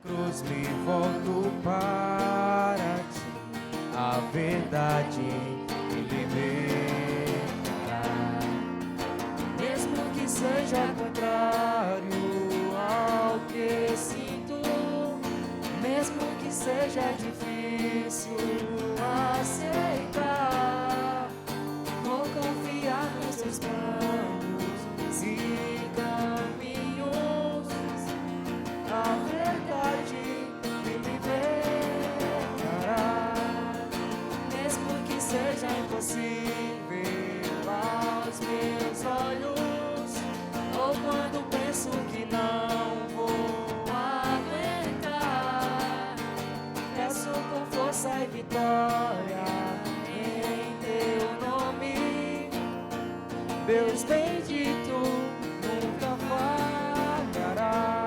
cruz me volto para ti, a verdade me libertará. Mesmo que seja contrário ao que sinto, mesmo que seja difícil aceitar, vou confiar nos seus planos e caminhos. A verdade me libertará. Mesmo que seja impossível aos meus olhos, ou quando penso que não vou aguentar, peço com força e vitória em teu nome. Deus bendito, nunca falharás.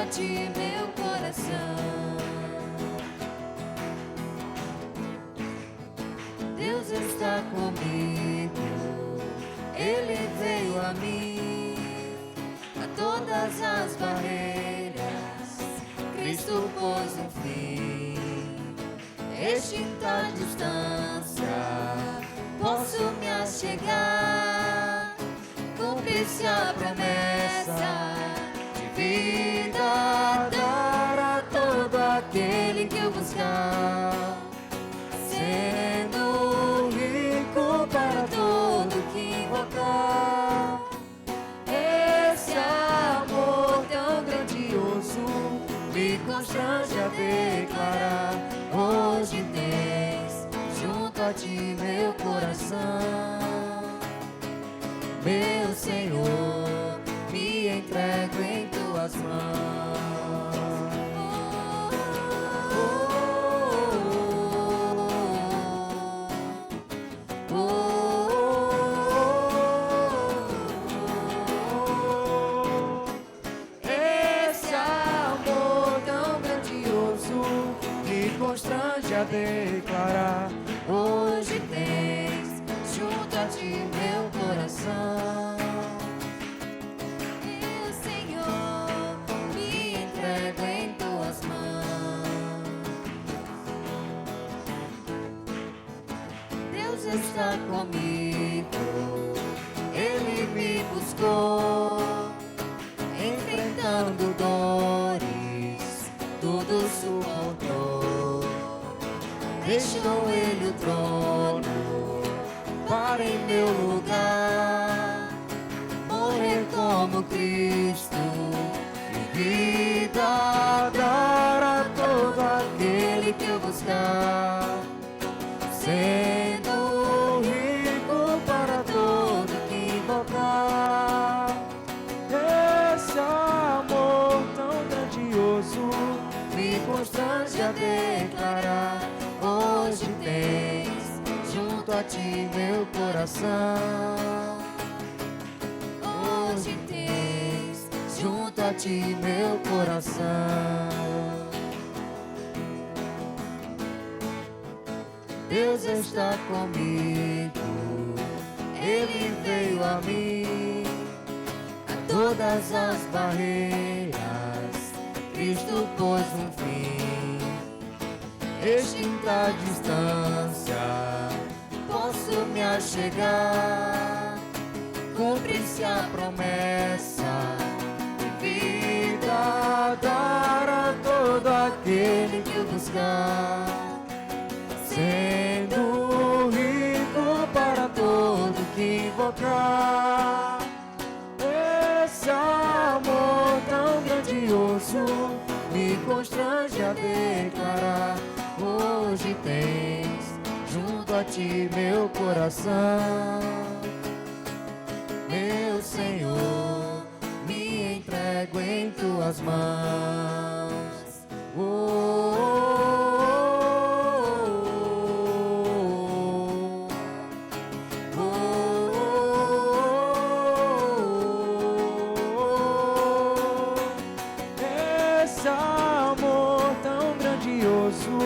a ti, meu coração. Deus está comigo, Ele veio a mim, a todas as barreiras, Cristo pôs um fim. extinta a distância, posso me achegar, cumprir-se a promessa de vida, dar a todo aquele que o buscar, sendo rico para todo que invocar. Esse amor tão grandioso me constrange a declarar: hoje tens junto a ti meu coração. Meu Senhor, me entrego em tuas mãos. Esse amor tão grandioso me constrange a declarar: hoje tens junto a ti meu coração. Meu Senhor, me entrego em tuas mãos. Deus está comigo, Ele me buscou, enfrentando dores, tudo suportou. Deixou Ele o trono para em meu lugar morrer como Cristo e vida dar a todo aquele que o buscar, sendo rico para todo que invocar. Esse amor tão grandioso me constrange a declarar: hoje tens junto a ti meu coração. Hoje tens junto a ti meu coração. Deus está comigo, Ele veio a mim. A todas as barreiras Cristo pôs um fim. Extinta a distância, posso me achegar, cumprir-se a promessa de vida, dar a todo aquele que o buscar, sendo rico para todo que invocar. Esse amor tão grandioso me constrange a declarar: hoje tens junto a ti meu coração. Meu Senhor, me entrego em tuas mãos. Esse amor tão grandioso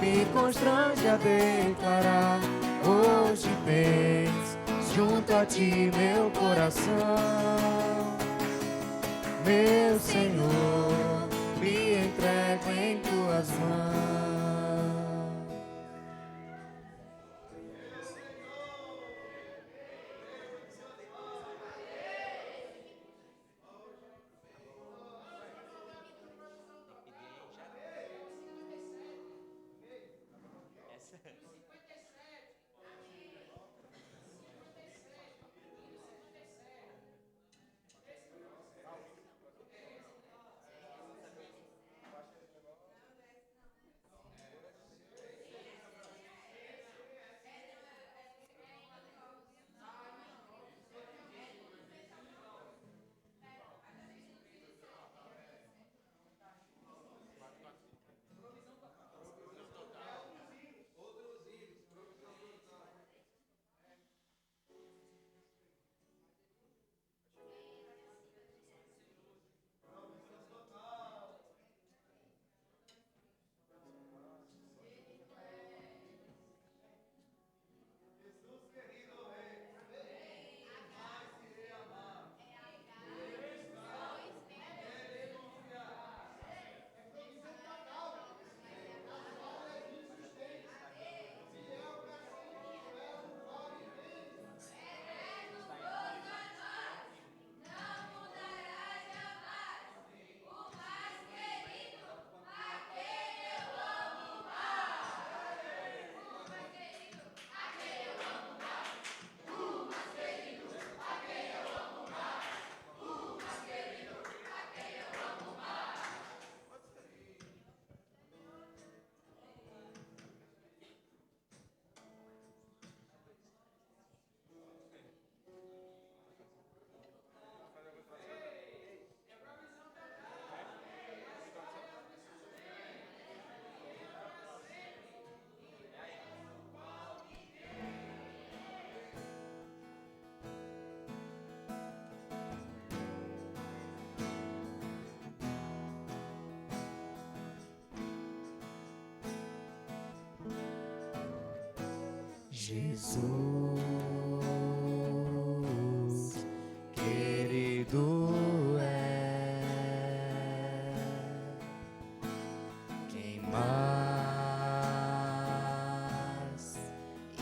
me constrange a declarar: hoje tens junto a ti meu coração. Meu Senhor, me entrego em tuas mãos. Jesus, querido é quem mais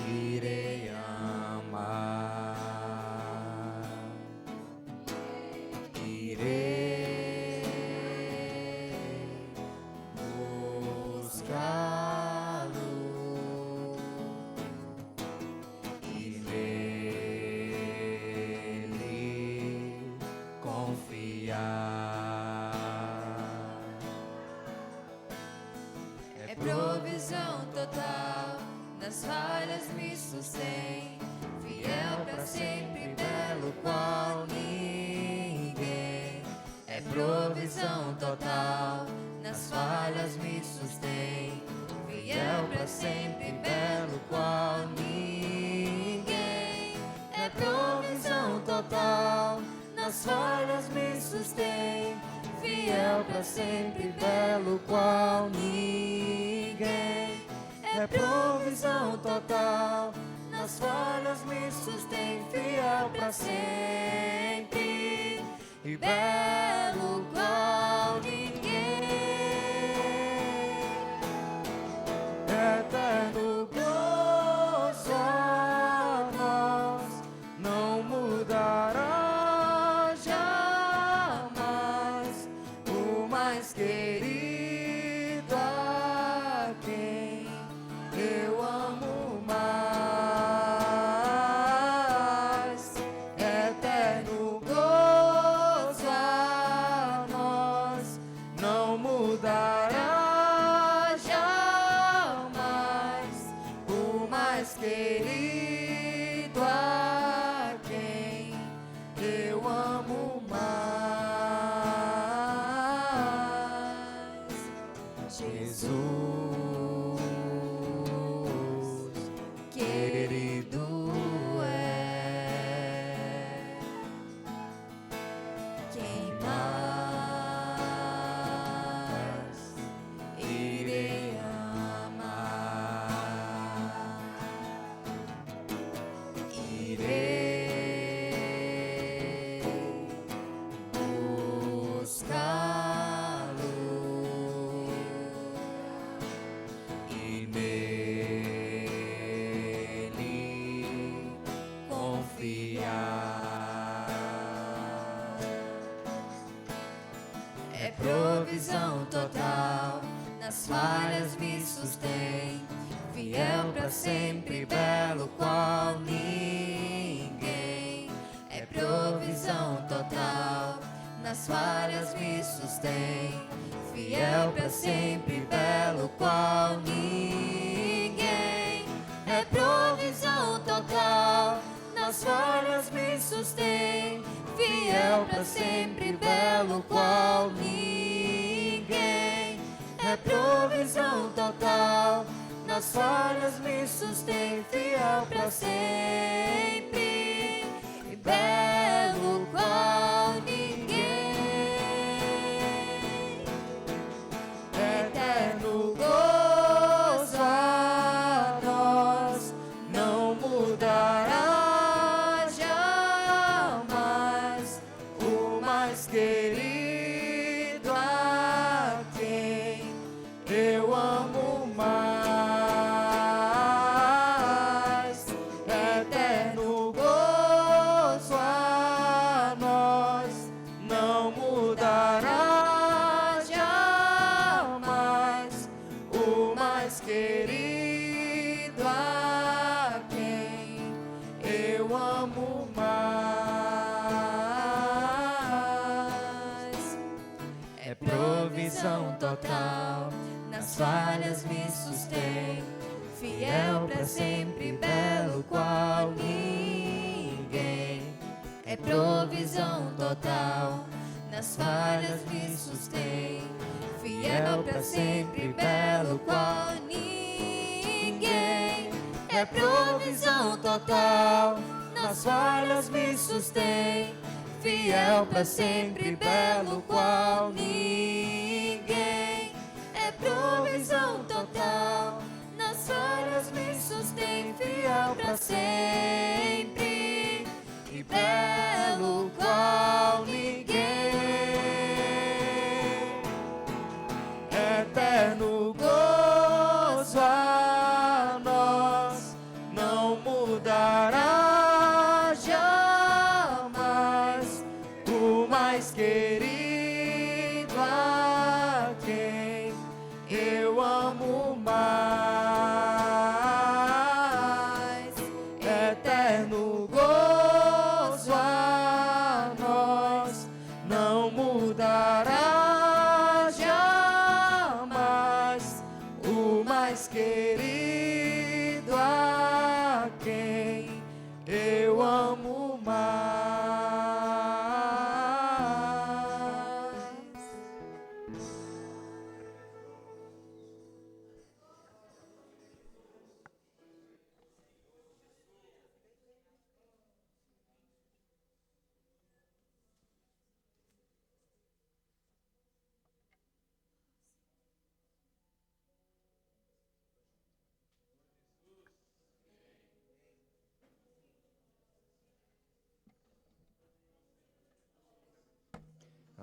irei amar, irei buscá-lo e nele confiar. É provisão total, nas falhas me sustém, fiel pra sempre, belo qual ninguém. É provisão total, nas falhas me sustém, fiel pra sempre, belo qual ninguém. É provisão total, nas falhas me sustém, fiel pra sempre, belo qual ninguém. É provisão total, nas falhas me sustém, fiel pra sempre, e belo qual ninguém. Eterno gozo a nós não mudará jamais, o mais querido a quem eu amo mais. Eterno gozo a nós não mudará jamais, o mais querido a quem eu amo mais. Jesus, querido é quem mais irei amar, irei buscá-lo e nele confiar. É provisão total, nas falhas me sustém, fiel pra sempre, belo qual ninguém. É provisão total, nas falhas me sustém, fiel pra sempre, belo qual ninguém. É provisão total, nas falhas me sustém, fiel pra sempre, belo qual ninguém. É provisão total, nas falhas me sustém, fiel pra sempre, e belo qual ninguém. Eterno gozo a nós não mudará jamais, o mais querido a quem eu amo mais. Eterno gozo a nós não mudará jamais, o mais querido a quem eu amo mais. É provisão total, nas falhas me sustém, fiel pra sempre, belo qual ninguém. É provisão total, nas falhas me sustém, fiel pra sempre, belo qual ninguém. É provisão total, nas falhas me sustém, fiel pra sempre, belo qual ninguém. provisão total. Nas falhas me sustém, fiel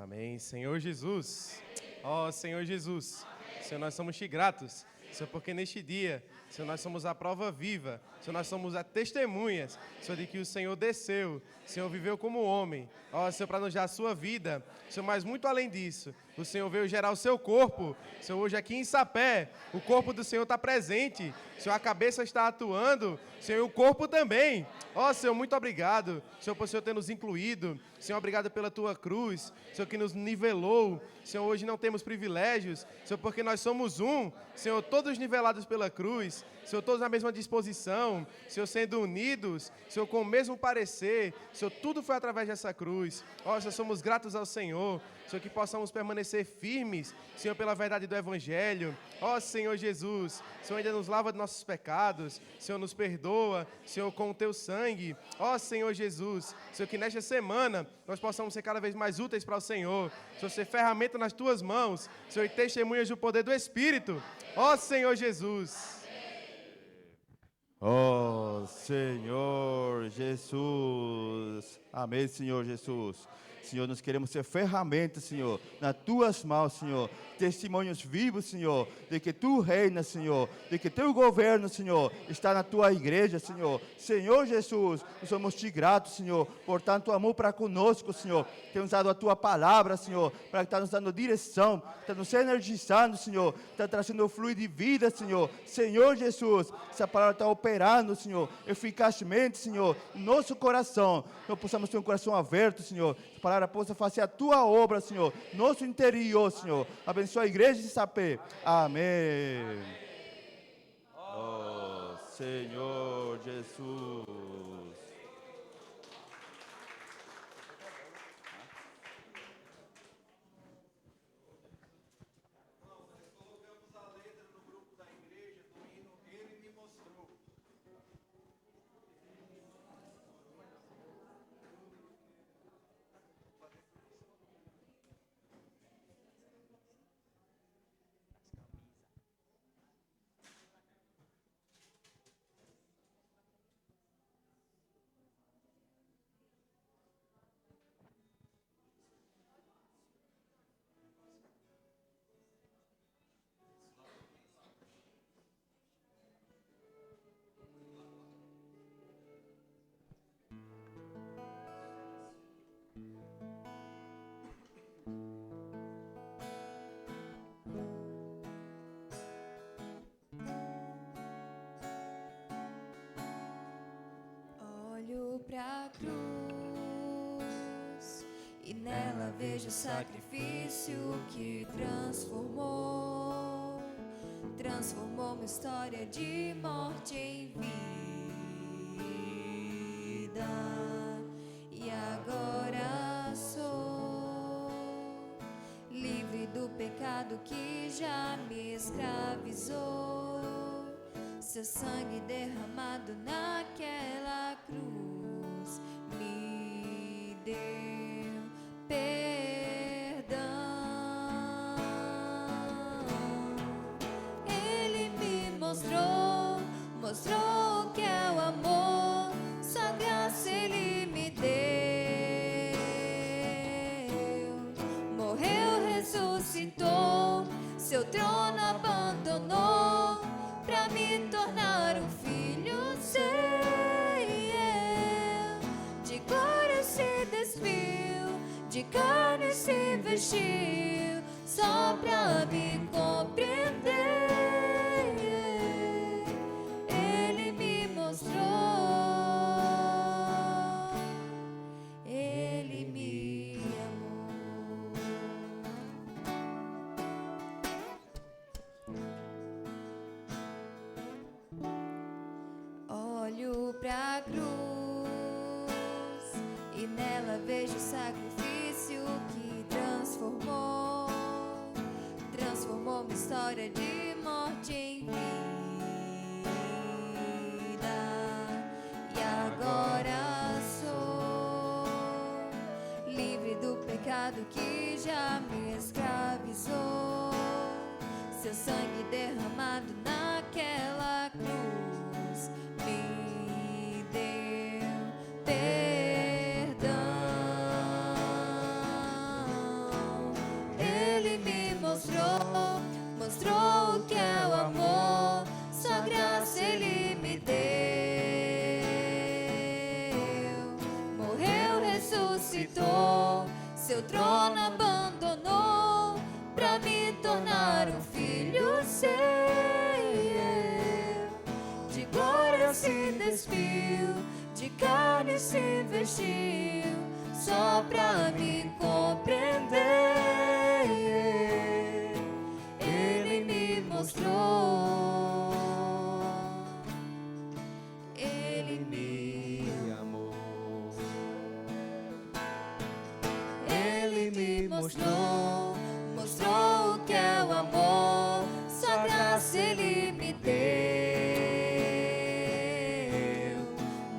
Amém. Senhor Jesus. Ó Senhor Jesus. Senhor, nós somos te gratos. Senhor, porque neste dia, Senhor, nós somos a prova viva. Senhor, nós somos as testemunhas, Senhor, de que o Senhor desceu. Senhor, viveu como homem. Ó, Senhor, para nos dar a sua vida. Senhor, mas muito além disso, o Senhor veio gerar o seu corpo. Senhor, hoje aqui em Sapé, o corpo do Senhor está presente. Senhor, a cabeça está atuando. Senhor, e o corpo também. Ó, Senhor, muito obrigado. Senhor, por o Senhor ter nos incluído. Senhor, obrigado pela tua cruz. Senhor, que nos nivelou. Senhor, hoje não temos privilégios. Senhor, porque nós somos um. Senhor, todos nivelados pela cruz. Senhor, todos na mesma disposição. Senhor, sendo unidos. Senhor, com o mesmo parecer. Senhor, tudo foi através dessa cruz. Ó, Senhor, somos gratos ao Senhor. Senhor, que possamos permanecer firmes, Senhor, pela verdade do Evangelho. Ó, Senhor Jesus, Senhor, ainda nos lava de nossos pecados. Senhor, nos perdoa, Senhor, com o teu sangue. Ó, Senhor Jesus, Senhor, que nesta semana nós possamos ser cada vez mais úteis para o Senhor. Senhor, ser ferramenta nas tuas mãos. Senhor, e testemunhas do poder do Espírito. Ó, Senhor Jesus. Ó Senhor Jesus. Amém, Senhor Jesus. Senhor, nós queremos ser ferramentas, Senhor, nas tuas mãos, Senhor. Testemunhos vivos, Senhor, de que tu reinas, Senhor, de que teu governo, Senhor, está na tua igreja, Senhor. Senhor Jesus, nós somos te gratos, Senhor, por tanto amor para conosco, Senhor. Temos dado a tua palavra, Senhor, para que está nos dando direção, está nos energizando, Senhor, está trazendo fluido de vida, Senhor. Senhor Jesus, essa palavra está operando, Senhor, eficazmente, Senhor, no nosso coração. Nós possamos ter um coração aberto, Senhor. A palavra possa fazer a tua obra, Senhor, nosso interior, Senhor. Abençoa a igreja de Sapé. Amém. Oh, Senhor Jesus. Olho pra cruz e nela vejo o sacrifício que transformou uma história de morte em vida. E agora sou livre do pecado que já me escravizou. Seu sangue derramado naquela cruz me deu perdão. Ele me mostrou o que é o amor. Sua graça ele me deu. Morreu, ressuscitou, seu trono abandonou pra me tornar um filho seu. De glória se despiu, de carne se vestiu, só pra me compreender. Ele me mostrou, ele me amou. Olho pra cruz e nela vejo o sacrifício que transformou uma história de morte em vida. E agora sou livre do pecado que já me escravizou. Seu sangue derramado naquela cruz me deu perdão. mostrou o que é o amor. Sua graça Ele me deu. Morreu, ressuscitou, seu trono abandonou pra me tornar um filho seu. De glória se despiu, de carne se vestiu, só pra me compreender. Ele me mostrou, Ele me amou. Ele me mostrou, mostrou o que é o amor. Sua graça Ele me deu.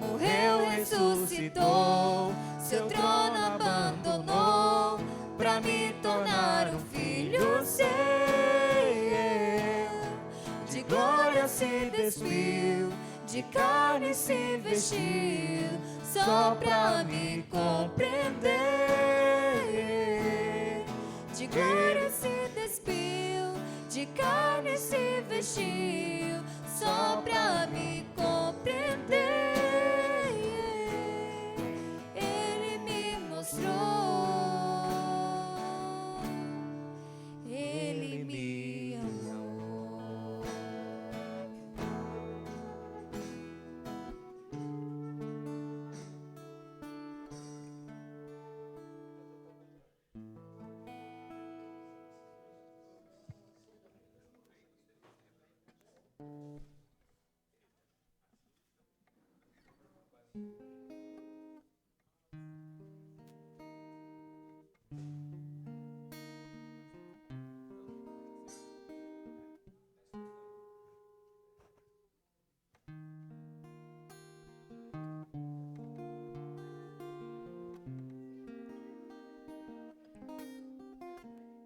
Morreu, ressuscitou, seu trono abandonou pra me tornar um filho seu. De glória se despiu, de carne se vestiu, só pra me compreender. De glória se despiu, de carne se vestiu, só pra me compreender. Ele me mostrou, Ele me amou.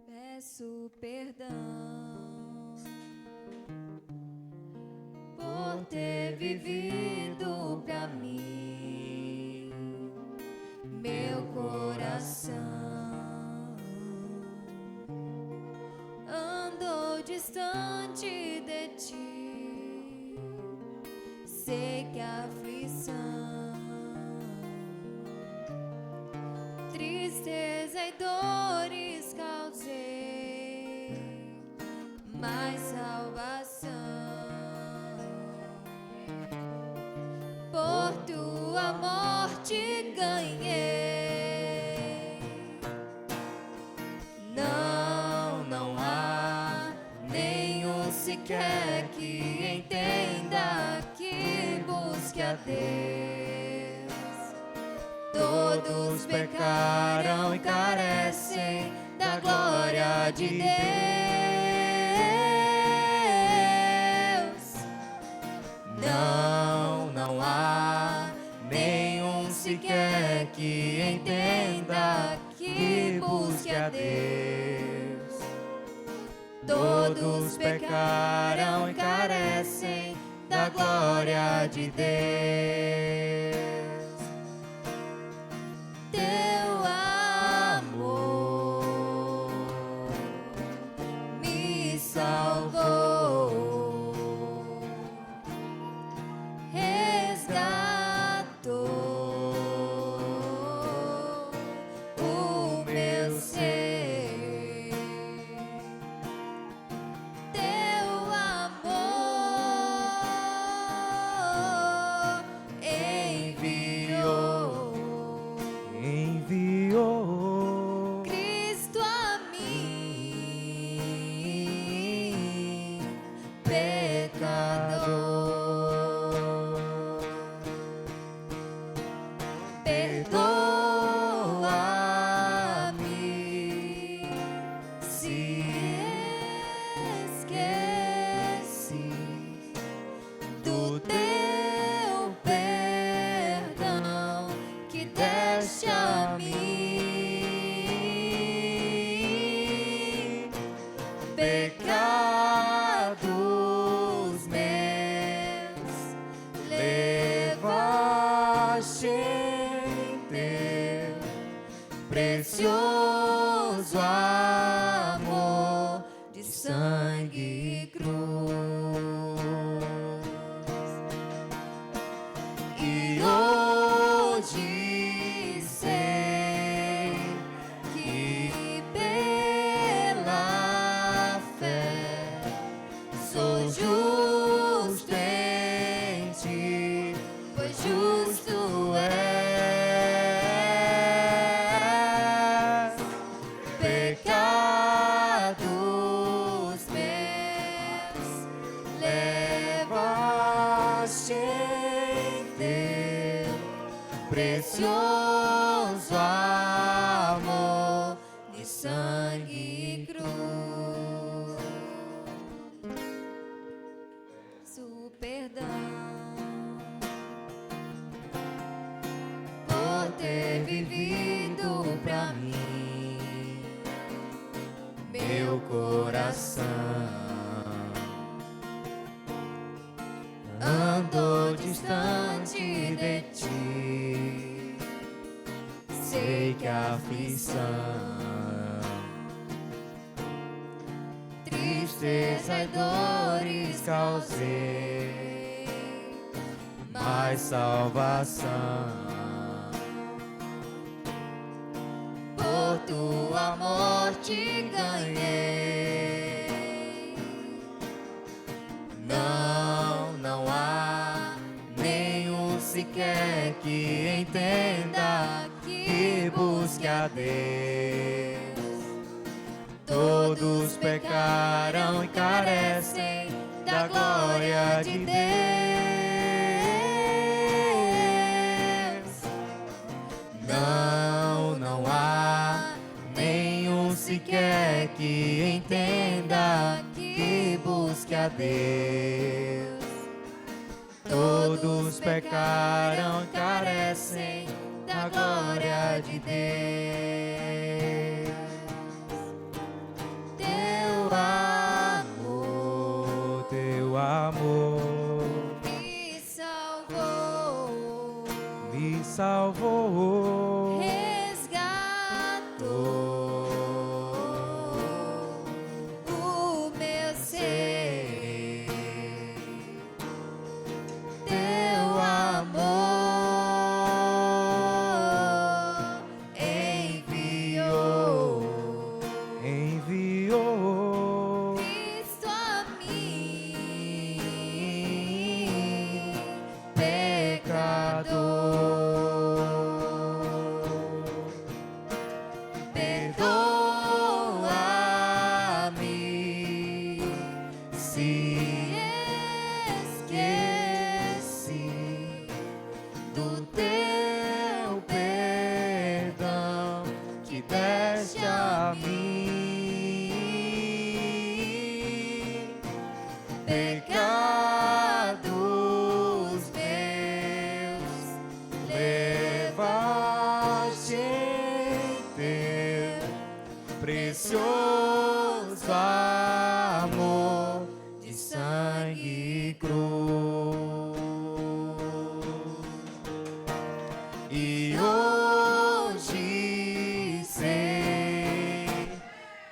Peço perdão por ter vivido pra mim. Meu coração andou distante de ti. Sei que a aflição, tristeza e dores causei, mas salvação por tua morte ganhei. Não há nenhum sequer que entenda, que busque a Deus. Todos pecaram e carecem da glória de Deus. Não há nenhum sequer que entenda, que busque a Deus. Todos pecaram e carecem da glória de Deus. Teu amor me salvou, resgatou o meu ser. Teu amor enviou Cristo a mim, pecador. Perdoa-me se esqueci do teu perdão que deste a mim. Pecados meus levaste em teu precioso amor, sangue e cruz. E hoje sei que pela fé sou justo em ti, pois justo és. Pecados meus levaste em teu precioso amor de sangue e cruz. O perdão por ter vivido pra mim, meu coração andou distante de ti. Sei que a aflição, tristeza e dores causei, mas salvação por tua morte ganhei. Não há nenhum sequer que entenda, que busque a Deus. Todos pecaram e carecem da glória de Deus. Não há nenhum sequer que entenda, que busque a Deus. Todos pecaram e carecem da glória de Deus. Teu amor me salvou, resgatou o meu ser. Teu amor enviou Cristo a mim, pecador. Perdoa-me se esqueci do teu perdão que deste a mim. Pecados meus levaste em teu precioso amor de sangue e cruz. E hoje sei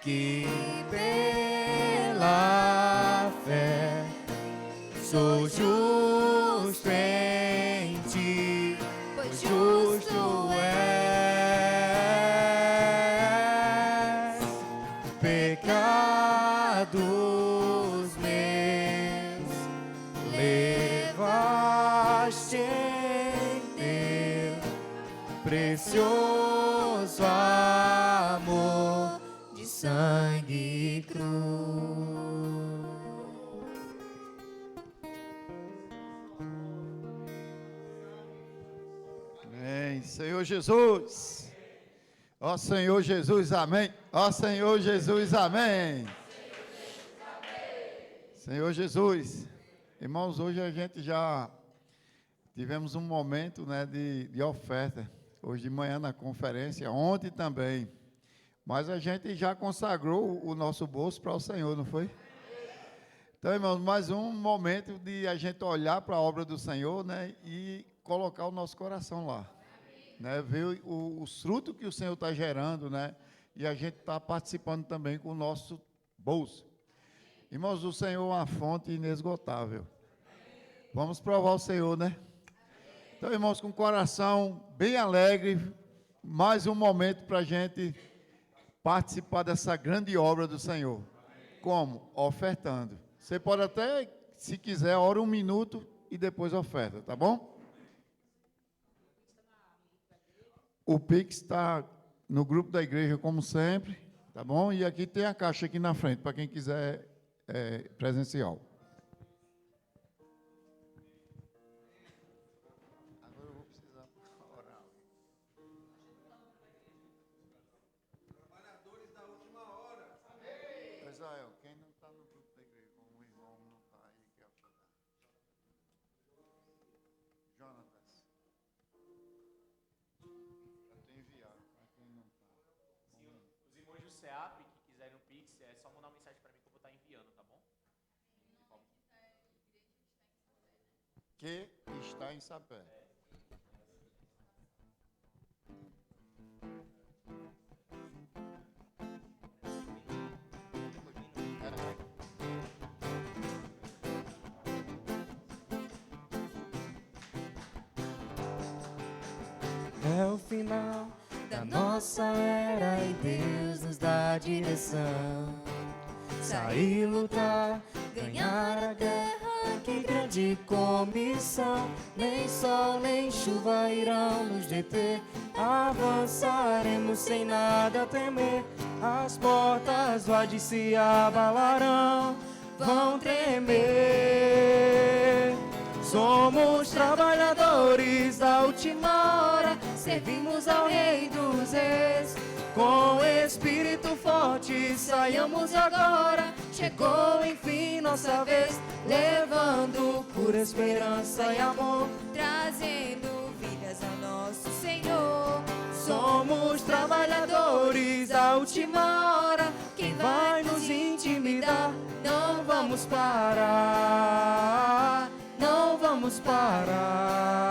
que pela fé sou justo em ti, pois justo és. Pecados meus levaste em teu precioso amor de sangue e cruz. Amém. Senhor Jesus. Ó Senhor Jesus, amém. Ó Senhor Jesus, amém. Senhor Jesus. Irmãos, hoje a gente já tivemos um momento, né, de oferta. Hoje de manhã na conferência, ontem também. Mas a gente já consagrou o nosso bolso para o Senhor, não foi? Então, irmãos, mais um momento de a gente olhar para a obra do Senhor, né, e colocar o nosso coração lá. Né, ver os frutos que o Senhor está gerando, né, e a gente está participando também com o nosso bolso. Irmãos, o Senhor é uma fonte inesgotável. Vamos provar o Senhor, né? Então, irmãos, com o coração bem alegre, mais um momento para a gente participar dessa grande obra do Senhor. Como? Ofertando. Você pode até, se quiser, ora 1 minuto e depois oferta, tá bom? O Pix está no grupo da igreja, como sempre, tá bom? E aqui tem a caixa aqui na frente, para quem quiser presencial. Agora eu vou precisar orar. Trabalhadores da última hora. Israel, quem não está no grupo da igreja, como o irmão não está aí, quer ajudar? Jonatas. Já te enviado, para quem não está. Os irmãos do CEAP que quiserem o Pix, é só mandar uma mensagem para mim que eu vou estar enviando, tá bom? Que está em Sapé. É o final da nossa era e Deus nos dá direção. Sair, lutar, ganhar a guerra, que grande comissão. Nem sol nem chuva irão nos deter, avançaremos sem nada temer. As portas do Hades se abalarão, vão tremer. Somos trabalhadores da última hora, servimos ao Rei dos Reis. Com espírito forte saiamos agora, chegou enfim nossa vez, levando pura esperança e amor, trazendo vidas ao nosso Senhor. somos trabalhadores da última hora. Quem vai nos intimidar? Não vamos parar, não vamos parar.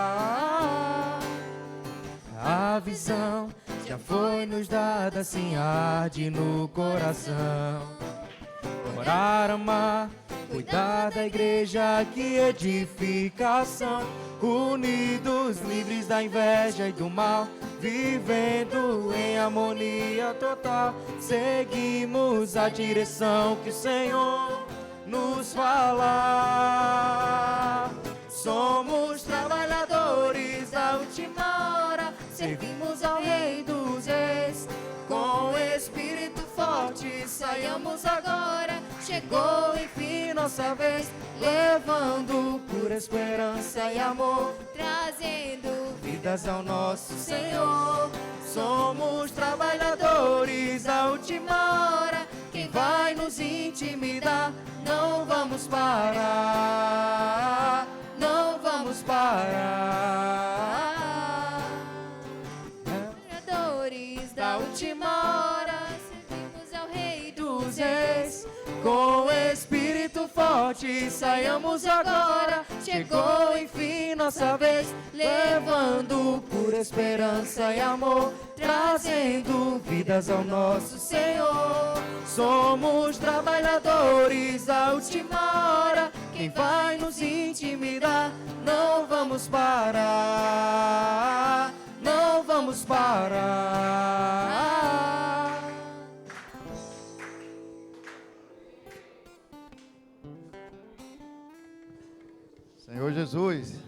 A visão já foi nos dada, assim arde no coração. Orar, amar, cuidar da igreja, que edificação. Unidos, livres da inveja e do mal, vivendo em harmonia total. Seguimos a direção que o Senhor nos fala. Somos trabalhadores da última hora, servimos ao Rei dos Reis. Com espírito forte saiamos agora, chegou enfim nossa vez, levando pura esperança e amor, Trazendo vidas ao nosso Senhor. Somos trabalhadores da última hora, quem vai nos intimidar? Não vamos parar, não vamos parar. trabalhadores da última hora, servimos ao Rei Dos reis, com espírito forte saiamos agora, chegou enfim nossa vez, levando pura esperança e amor, trazendo vidas ao nosso Senhor. Somos trabalhadores da última hora, quem vai nos intimidar? Não vamos parar, não vamos parar. Senhor Jesus,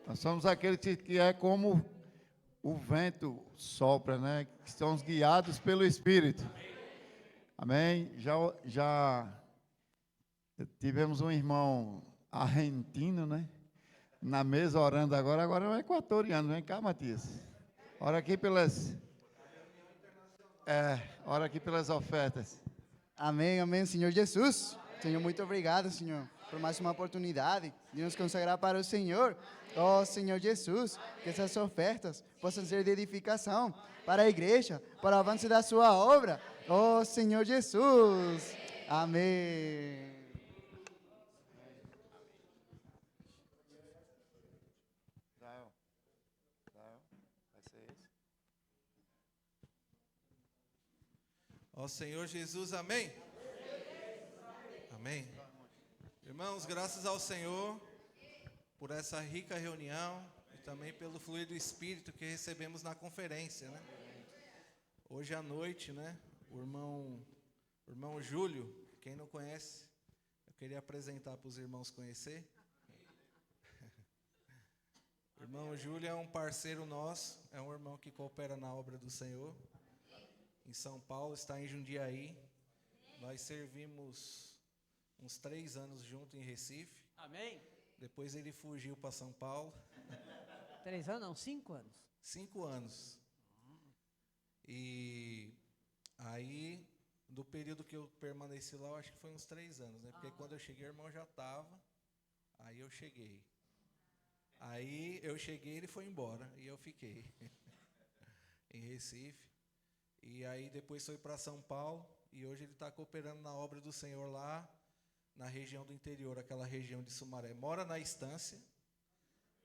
nós somos aqueles que é como o vento sopra, né? Que somos guiados pelo Espírito. Amém? Já tivemos um irmão argentino, né? Na mesa orando agora é um equatoriano. Vem cá, Matias. Ora aqui pelas ofertas. Amém, amém, Senhor Jesus. Senhor, muito obrigado, Senhor, por mais uma oportunidade de nos consagrar para o Senhor. Oh, Senhor Jesus, que essas ofertas possam ser de edificação para a igreja, para o avanço da sua obra. Oh, Senhor Jesus. Amém. Israel, vai ser esse. Ó Senhor Jesus, amém? Amém. Amém. Irmãos, graças ao Senhor por essa rica reunião e também pelo fluir do Espírito que recebemos na conferência, né? Hoje à noite, né? O irmão Júlio, quem não conhece, eu queria apresentar para os irmãos conhecer. O irmão Júlio é um parceiro nosso, é um irmão que coopera na obra do Senhor. Em São Paulo, está em Jundiaí. Nós servimos uns 3 anos juntos em Recife. Amém. Depois ele fugiu para São Paulo. 3 anos, não, 5 anos. 5 anos. E aí, do período que eu permaneci lá, eu acho que foi uns 3 anos, né? Porque quando eu cheguei, o irmão já estava. Aí eu cheguei. Aí eu cheguei, ele foi embora. E eu fiquei em Recife. E aí depois foi para São Paulo. E hoje ele está cooperando na obra do Senhor lá na região do interior, aquela região de Sumaré. Mora na Estância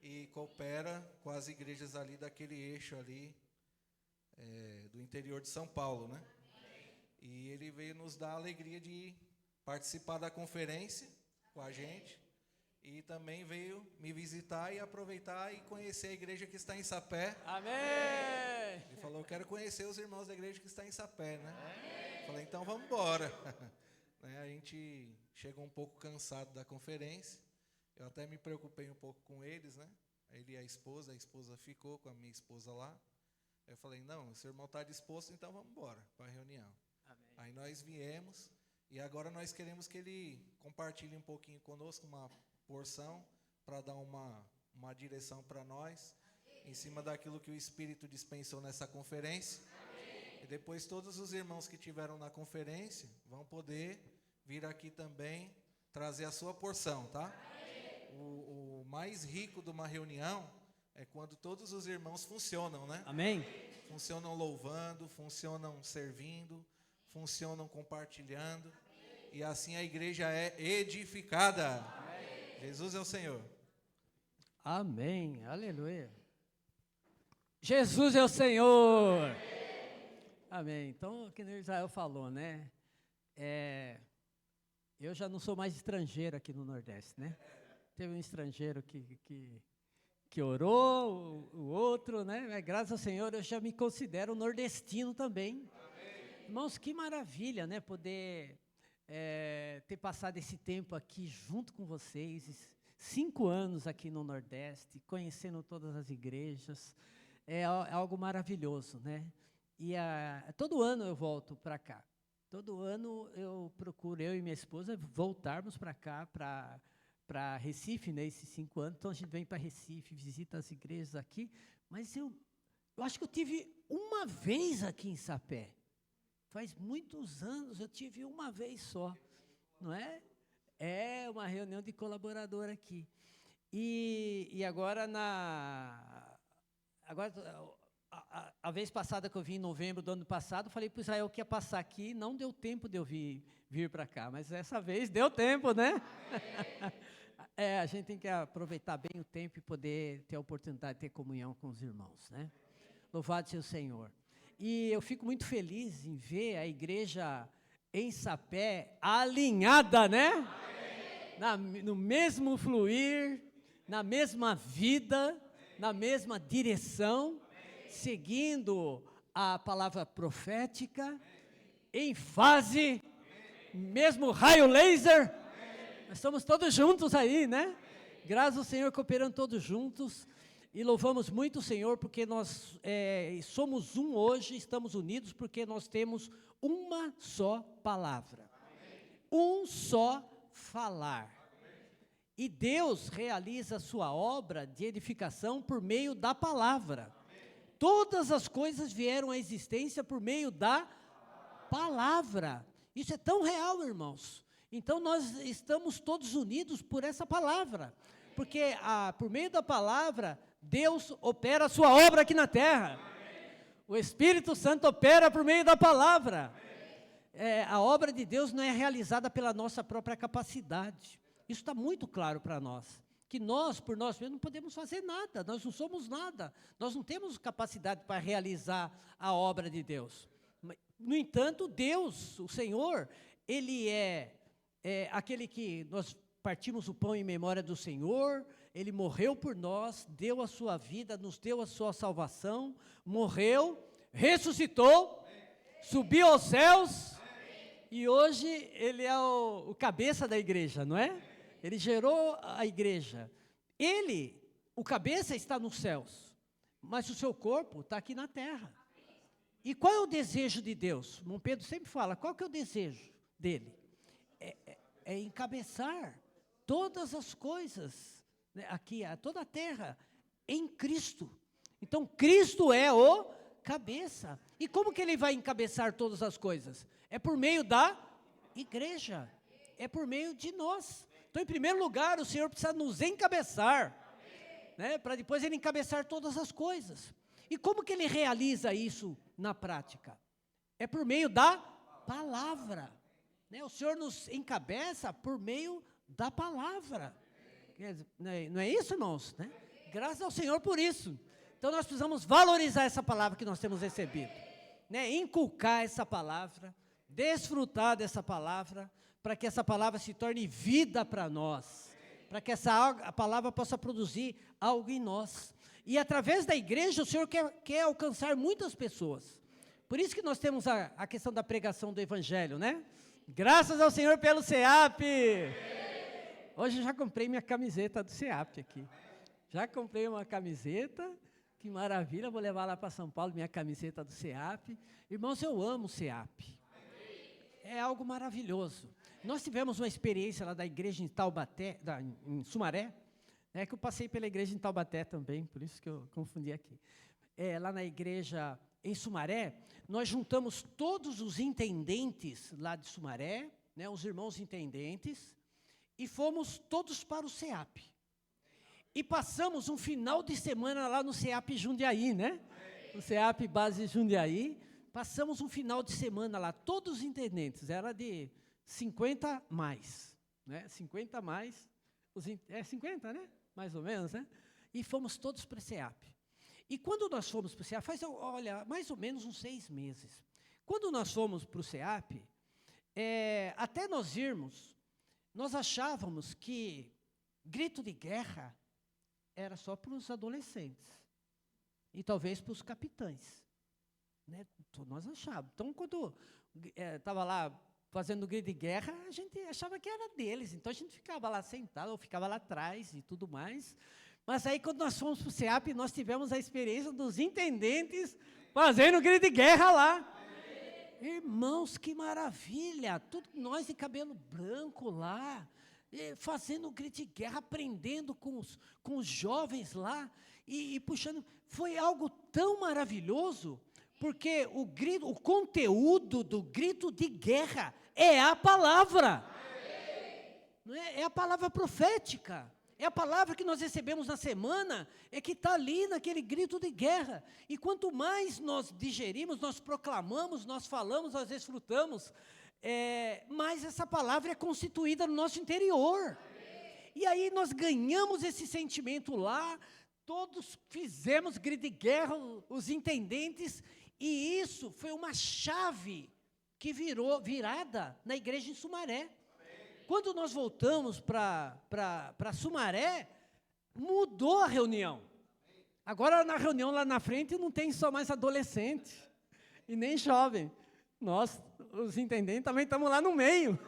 e coopera com as igrejas ali daquele eixo ali do interior de São Paulo, né? E ele veio nos dar a alegria de participar da conferência com a gente e também veio me visitar e aproveitar e conhecer a igreja que está em Sapé. Amém. Ele falou, eu quero conhecer os irmãos da igreja que está em Sapé, né? Falei, então vamos embora. A gente chegou um pouco cansado da conferência. Eu até me preocupei um pouco com eles, né? Ele e a esposa ficou com a minha esposa lá. Eu falei, não, o seu irmão está disposto, então vamos embora para a reunião. Amém. Aí nós viemos e agora nós queremos que ele compartilhe um pouquinho conosco, uma porção, para dar uma direção para nós, em cima daquilo que o Espírito dispensou nessa conferência. E depois todos os irmãos que tiveram na conferência vão poder vir aqui também trazer a sua porção, tá? O mais rico de uma reunião é quando todos os irmãos funcionam, né? Amém. Funcionam louvando, funcionam servindo, funcionam compartilhando. E assim a igreja é edificada. Amém. Jesus é o Senhor. Amém. Aleluia. Jesus é o Senhor. Amém. Então, o que o Israel falou, né? Eu já não sou mais estrangeiro aqui no Nordeste, né? Teve um estrangeiro que orou, o outro, né? Mas, graças ao Senhor, eu já me considero nordestino também. Amém. Irmãos, que maravilha, né? Poder ter passado esse tempo aqui junto com vocês, 5 anos aqui no Nordeste, conhecendo todas as igrejas. É algo maravilhoso, né? E todo ano eu volto para cá. Todo ano eu procuro, eu e minha esposa, voltarmos para cá, para Recife, né, esses 5 anos. Então a gente vem para Recife, visita as igrejas aqui. Mas eu acho que eu tive uma vez aqui em Sapé. Faz muitos anos, eu tive uma vez só. Não é? É uma reunião de colaborador aqui. E agora a vez passada que eu vim em novembro do ano passado, falei para o Israel que ia passar aqui, não deu tempo de eu vir para cá, mas essa vez deu tempo, né? A gente tem que aproveitar bem o tempo e poder ter a oportunidade de ter comunhão com os irmãos, né? Louvado seja o Senhor. E eu fico muito feliz em ver a igreja em Sapé alinhada, né? No mesmo fluir, na mesma vida, na mesma direção, seguindo a palavra profética, em fase, mesmo raio laser, nós estamos todos juntos aí, né? Graças ao Senhor, cooperando todos juntos, e louvamos muito o Senhor, porque nós somos um hoje, estamos unidos, porque nós temos uma só palavra, um só falar. E Deus realiza a sua obra de edificação por meio da palavra. Todas as coisas vieram à existência por meio da palavra. Isso é tão real, irmãos. Então, nós estamos todos unidos por essa palavra. Porque, por meio da palavra, Deus opera a sua obra aqui na terra. O Espírito Santo opera por meio da palavra. A obra de Deus não é realizada pela nossa própria capacidade. Isso está muito claro para nós. Que nós, por nós mesmos, não podemos fazer nada, nós não somos nada, nós não temos capacidade para realizar a obra de Deus. No entanto, Deus, o Senhor, Ele é aquele que nós partimos o pão em memória do Senhor, Ele morreu por nós, deu a sua vida, nos deu a sua salvação, morreu, ressuscitou, subiu aos céus, e hoje Ele é o cabeça da igreja, não é? Ele gerou a igreja. Ele, o cabeça, está nos céus, mas o seu corpo está aqui na terra. E qual é o desejo de Deus? Irmão Pedro sempre fala, qual que é o desejo dele? É encabeçar todas as coisas, né, aqui, toda a terra, em Cristo. Então, Cristo é o cabeça. E como que Ele vai encabeçar todas as coisas? É por meio da igreja, é por meio de nós. Então, em primeiro lugar, o Senhor precisa nos encabeçar, né, para depois Ele encabeçar todas as coisas. E como que Ele realiza isso na prática? É por meio da palavra. Né? O Senhor nos encabeça por meio da palavra. Não é isso, irmãos? Né? Graças ao Senhor por isso. Então, nós precisamos valorizar essa palavra que nós temos recebido. Né? Inculcar essa palavra, desfrutar dessa palavra, para que essa palavra se torne vida para nós, para que a palavra possa produzir algo em nós. E através da igreja, o Senhor quer alcançar muitas pessoas. Por isso que nós temos a questão da pregação do Evangelho, né? Graças ao Senhor pelo SEAP. Hoje eu já comprei minha camiseta do SEAP aqui. Já comprei uma camiseta, que maravilha, vou levar lá para São Paulo, minha camiseta do SEAP. Irmãos, eu amo o SEAP. É algo maravilhoso. Nós tivemos uma experiência lá da igreja em Taubaté, em Sumaré, que eu passei pela igreja em Taubaté também, por isso que eu confundi aqui. Lá na igreja em Sumaré, nós juntamos todos os intendentes lá de Sumaré, né, os irmãos intendentes, e fomos todos para o SEAP. E passamos um final de semana lá no SEAP Jundiaí, né? No SEAP Base Jundiaí. Passamos um final de semana lá, todos os intendentes, era de 50 mais, né? 50 mais, 50, né? Mais ou menos, né? E fomos todos para o SEAP. E quando nós fomos para o SEAP, mais ou menos uns 6 meses. Quando nós fomos para o SEAP, até nós irmos, nós achávamos que grito de guerra era só para os adolescentes e talvez para os capitães. Né? Nós achávamos. Então, quando estava lá fazendo grito de guerra, a gente achava que era deles. Então, a gente ficava lá sentado, ou ficava lá atrás e tudo mais. Mas aí, quando nós fomos para o SEAP, nós tivemos a experiência dos intendentes fazendo grito de guerra lá. Irmãos, que maravilha! Nós de cabelo branco lá, fazendo grito de guerra, aprendendo com os jovens lá, e puxando. Foi algo tão maravilhoso, porque o conteúdo do grito de guerra é a palavra. Não é a palavra profética. É a palavra que nós recebemos na semana, que está ali naquele grito de guerra. E quanto mais nós digerimos, nós proclamamos, nós falamos, nós desfrutamos, mais essa palavra é constituída no nosso interior. E aí nós ganhamos esse sentimento lá, todos fizemos grito de guerra, os intendentes, e isso foi uma chave que virada na igreja em Sumaré. Quando nós voltamos para Sumaré, mudou a reunião. Agora, na reunião lá na frente, não tem só mais adolescente e nem jovem. Nós, os intendentes, também estamos lá no meio.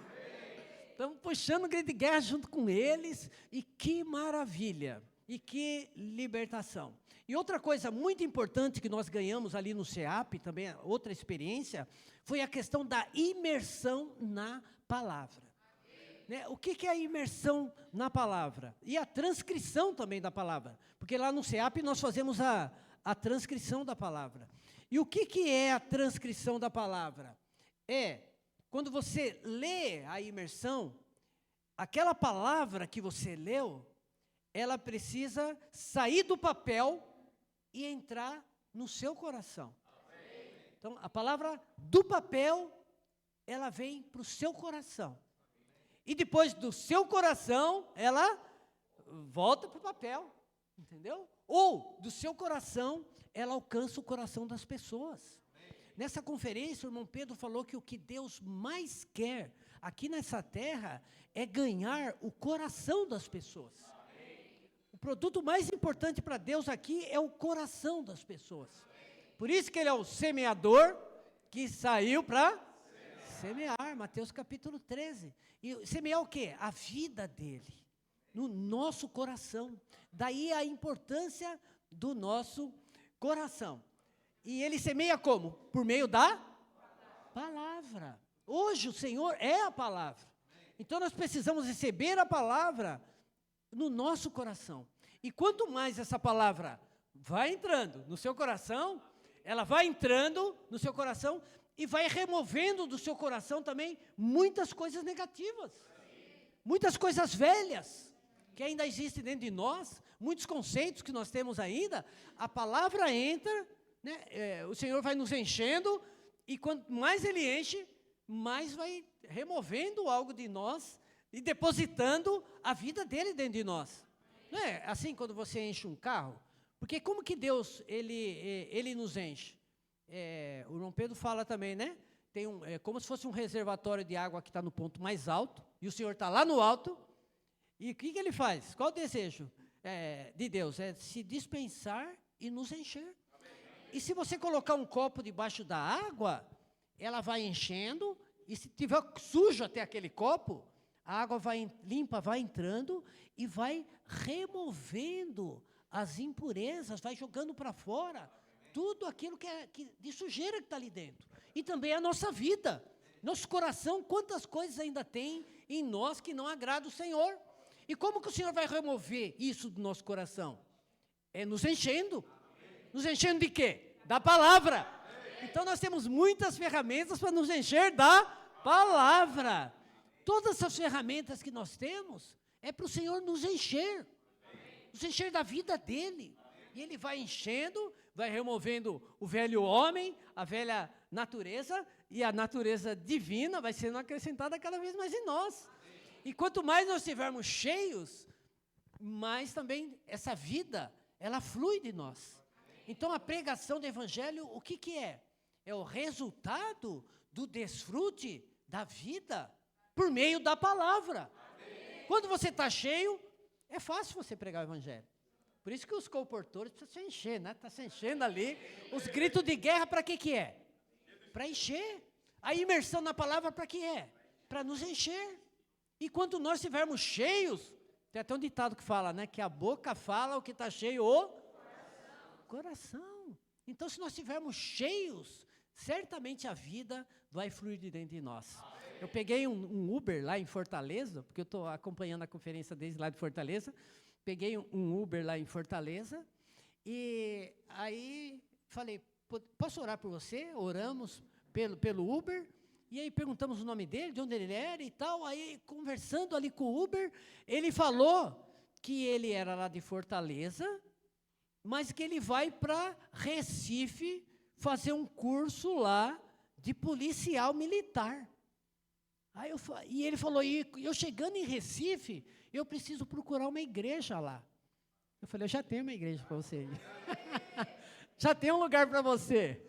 Estamos puxando o grito de guerra junto com eles. E que maravilha! E que libertação! E outra coisa muito importante que nós ganhamos ali no SEAP, também outra experiência, foi a questão da imersão na palavra. Né? O que é a imersão na palavra? E a transcrição também da palavra. Porque lá no SEAP nós fazemos a transcrição da palavra. E o que é a transcrição da palavra? Quando você lê a imersão, aquela palavra que você leu, ela precisa sair do papel e entrar no seu coração. Então, a palavra do papel, ela vem para o seu coração. E depois do seu coração, ela volta para o papel, entendeu? Ou, do seu coração, ela alcança o coração das pessoas. Nessa conferência, o irmão Pedro falou que o que Deus mais quer aqui nessa terra é ganhar o coração das pessoas. O produto mais importante para Deus aqui é o coração das pessoas. Por isso que ele é o semeador que saiu para semear, Mateus capítulo 13. E semear o quê? A vida dele, no nosso coração. Daí a importância do nosso coração. E ele semeia como? Por meio da palavra. Hoje o Senhor é a palavra. Então nós precisamos receber a palavra no nosso coração. E quanto mais essa palavra vai entrando no seu coração, ela vai entrando no seu coração e vai removendo do seu coração também muitas coisas negativas, muitas coisas velhas que ainda existem dentro de nós, muitos conceitos que nós temos ainda. A palavra entra, né, o Senhor vai nos enchendo, e quanto mais Ele enche, mais vai removendo algo de nós e depositando a vida dEle dentro de nós. Não é assim quando você enche um carro? Porque como que Deus, Ele nos enche? O irmão Pedro fala também, né? Tem como se fosse um reservatório de água que está no ponto mais alto, e o Senhor está lá no alto, e o que Ele faz? Qual o desejo de Deus? É se dispensar e nos encher. E se você colocar um copo debaixo da água, ela vai enchendo, e se tiver sujo até aquele copo, a água limpa vai entrando e vai removendo as impurezas, vai jogando para fora tudo aquilo de sujeira que está ali dentro. E também a nossa vida, nosso coração, quantas coisas ainda tem em nós que não agrada o Senhor. E como que o Senhor vai remover isso do nosso coração? É nos enchendo. Nos enchendo de quê? Da palavra. Então nós temos muitas ferramentas para nos encher da palavra. Todas essas ferramentas que nós temos é para o Senhor nos encher da vida dEle. E Ele vai enchendo, vai removendo o velho homem, a velha natureza, e a natureza divina vai sendo acrescentada cada vez mais em nós. E quanto mais nós estivermos cheios, mais também essa vida, ela flui de nós. Então a pregação do Evangelho, o que é? É o resultado do desfrute da vida por meio da palavra. Quando você está cheio, é fácil você pregar o Evangelho. Por isso que os colportores precisam se encher, né? Está se enchendo ali. Os gritos de guerra, para que é? Para encher. A imersão na palavra, para que é? Para nos encher. E quando nós estivermos cheios, tem até um ditado que fala, né? Que a boca fala o que está cheio, o coração. Então, se nós estivermos cheios, certamente a vida vai fluir de dentro de nós. Eu peguei um Uber lá em Fortaleza, porque eu estou acompanhando a conferência desde lá de Fortaleza. Peguei um Uber lá em Fortaleza, e aí falei, posso orar por você? Oramos pelo Uber, e aí perguntamos o nome dele, de onde ele era e tal. Aí, conversando ali com o Uber, ele falou que ele era lá de Fortaleza, mas que ele vai para Recife fazer um curso lá de policial militar. E ele falou, eu chegando em Recife, eu preciso procurar uma igreja lá. Eu falei, eu já tenho uma igreja para você. Já tem um lugar para você.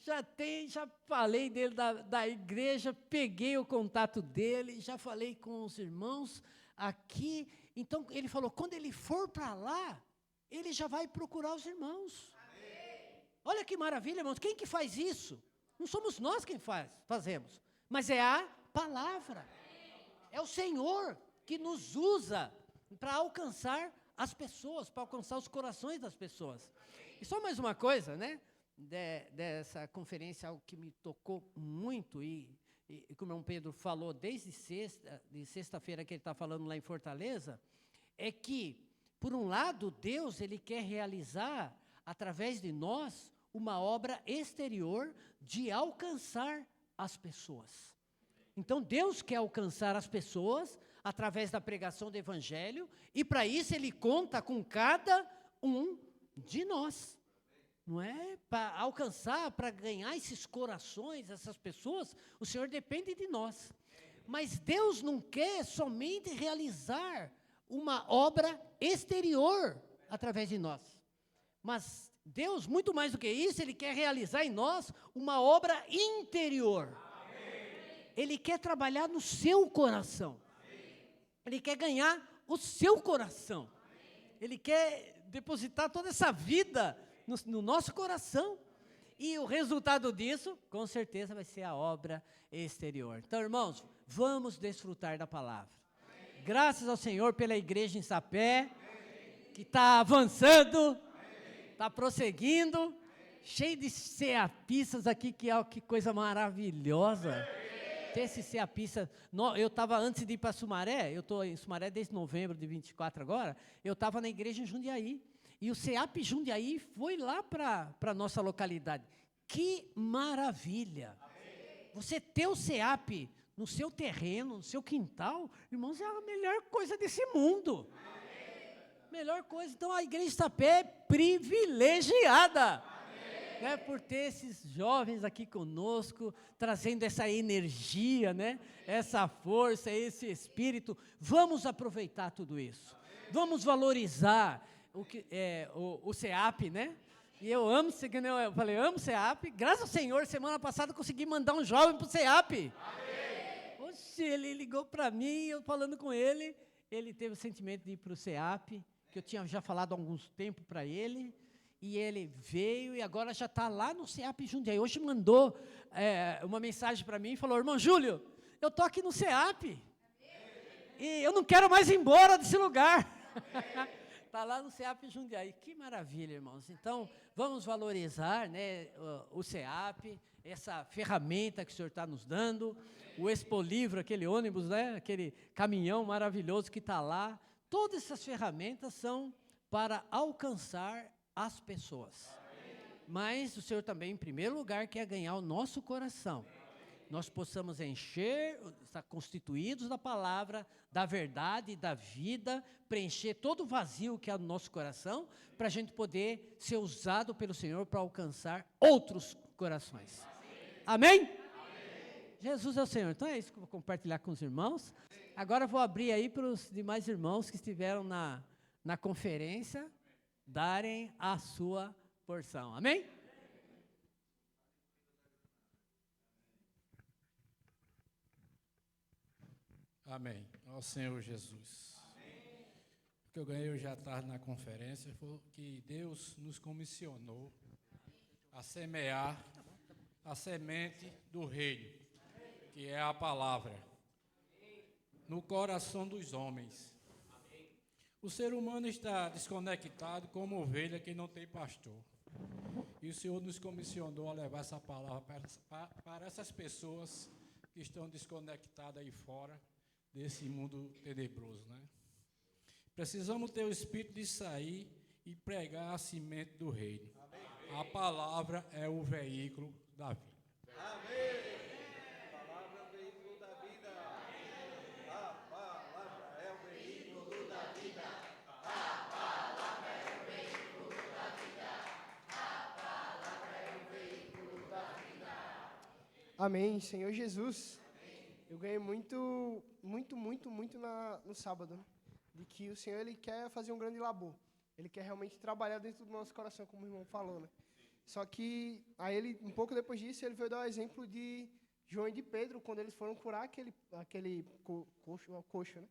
Já falei dele da igreja, peguei o contato dele, já falei com os irmãos aqui. Então, ele falou, quando ele for para lá, ele já vai procurar os irmãos. Olha que maravilha, irmãos. Quem que faz isso? Não somos nós quem fazemos, mas é a palavra. É o Senhor que nos usa para alcançar as pessoas, para alcançar os corações das pessoas. E só mais uma coisa, né? Dessa conferência, algo que me tocou muito, e como o irmão Pedro falou desde sexta-feira que ele está falando lá em Fortaleza, é que, por um lado, Deus ele quer realizar, através de nós, uma obra exterior de alcançar as pessoas. Então, Deus quer alcançar as pessoas através da pregação do Evangelho, e para isso Ele conta com cada um de nós. Não é? Para alcançar, para ganhar esses corações, essas pessoas, o Senhor depende de nós. Mas Deus não quer somente realizar uma obra exterior através de nós. Mas Deus, muito mais do que isso, Ele quer realizar em nós uma obra interior. Ele quer trabalhar no seu coração. Ele quer ganhar o seu coração. Ele quer depositar toda essa vida no nosso coração. E o resultado disso, com certeza, vai ser a obra exterior. Então, irmãos, vamos desfrutar da palavra. Graças ao Senhor pela igreja em Sapé, que está avançando, está prosseguindo, cheio de ceapistas aqui, que coisa maravilhosa. Ter esse ceapista. Eu estava, antes de ir para Sumaré, eu estou em Sumaré desde novembro de 24 agora, eu estava na igreja em Jundiaí. E o CEAP Jundiaí foi lá para a nossa localidade. Que maravilha! Você ter o CEAP no seu terreno, no seu quintal, irmãos, é a melhor coisa desse mundo. Melhor coisa. Então, a igreja de Sapé é privilegiada, né, por ter esses jovens aqui conosco, trazendo essa energia, né, essa força, esse espírito. Vamos aproveitar tudo isso. Vamos valorizar o CEAP, né? E eu amo, eu falei, amo CEAP. Graças ao Senhor, semana passada consegui mandar um jovem para o CEAP. Oxe, ele ligou para mim, eu falando com ele, ele teve o sentimento de ir para o CEAP, que eu tinha já falado há alguns tempos para ele, e ele veio e agora já está lá no CEAP Jundiaí. Hoje mandou uma mensagem para mim e falou, irmão Júlio, eu estou aqui no CEAP, e eu não quero mais ir embora desse lugar. Está lá no CEAP Jundiaí. Que maravilha, irmãos. Então, vamos valorizar, né, o CEAP, essa ferramenta que o Senhor está nos dando, o Expolivro, aquele ônibus, né, aquele caminhão maravilhoso que está lá. Todas essas ferramentas são para alcançar as pessoas. Mas o Senhor também, em primeiro lugar, quer ganhar o nosso coração. Nós possamos estar constituídos da palavra, da verdade e da vida, preencher todo o vazio que há no nosso coração, para a gente poder ser usado pelo Senhor para alcançar outros corações. Amém? Amém? Jesus é o Senhor. Então é isso que eu vou compartilhar com os irmãos. Agora eu vou abrir aí para os demais irmãos que estiveram na conferência, darem a sua porção. Amém? Amém. Ao Senhor Jesus. Amém. O que eu ganhei hoje à tarde na conferência foi que Deus nos comissionou a semear a semente do reino, que é a palavra, no coração dos homens. O ser humano está desconectado como ovelha que não tem pastor. E o Senhor nos comissionou a levar essa palavra para essas pessoas que estão desconectadas aí fora desse mundo tenebroso, né? Precisamos ter o espírito de sair e pregar a semente do reino. Amém. A palavra é o veículo da vida. Amém. A palavra é o veículo da vida. A palavra é o veículo da vida. A palavra é o veículo da vida. A palavra é o veículo da vida. Amém, Senhor Jesus. Eu ganhei muito no sábado, né? De que o Senhor, Ele quer fazer um grande labor. Ele quer realmente trabalhar dentro do nosso coração, como o irmão falou, né? Só que, aí ele, um pouco depois disso, ele veio dar o exemplo de João e de Pedro, quando eles foram curar aquele coxo, né?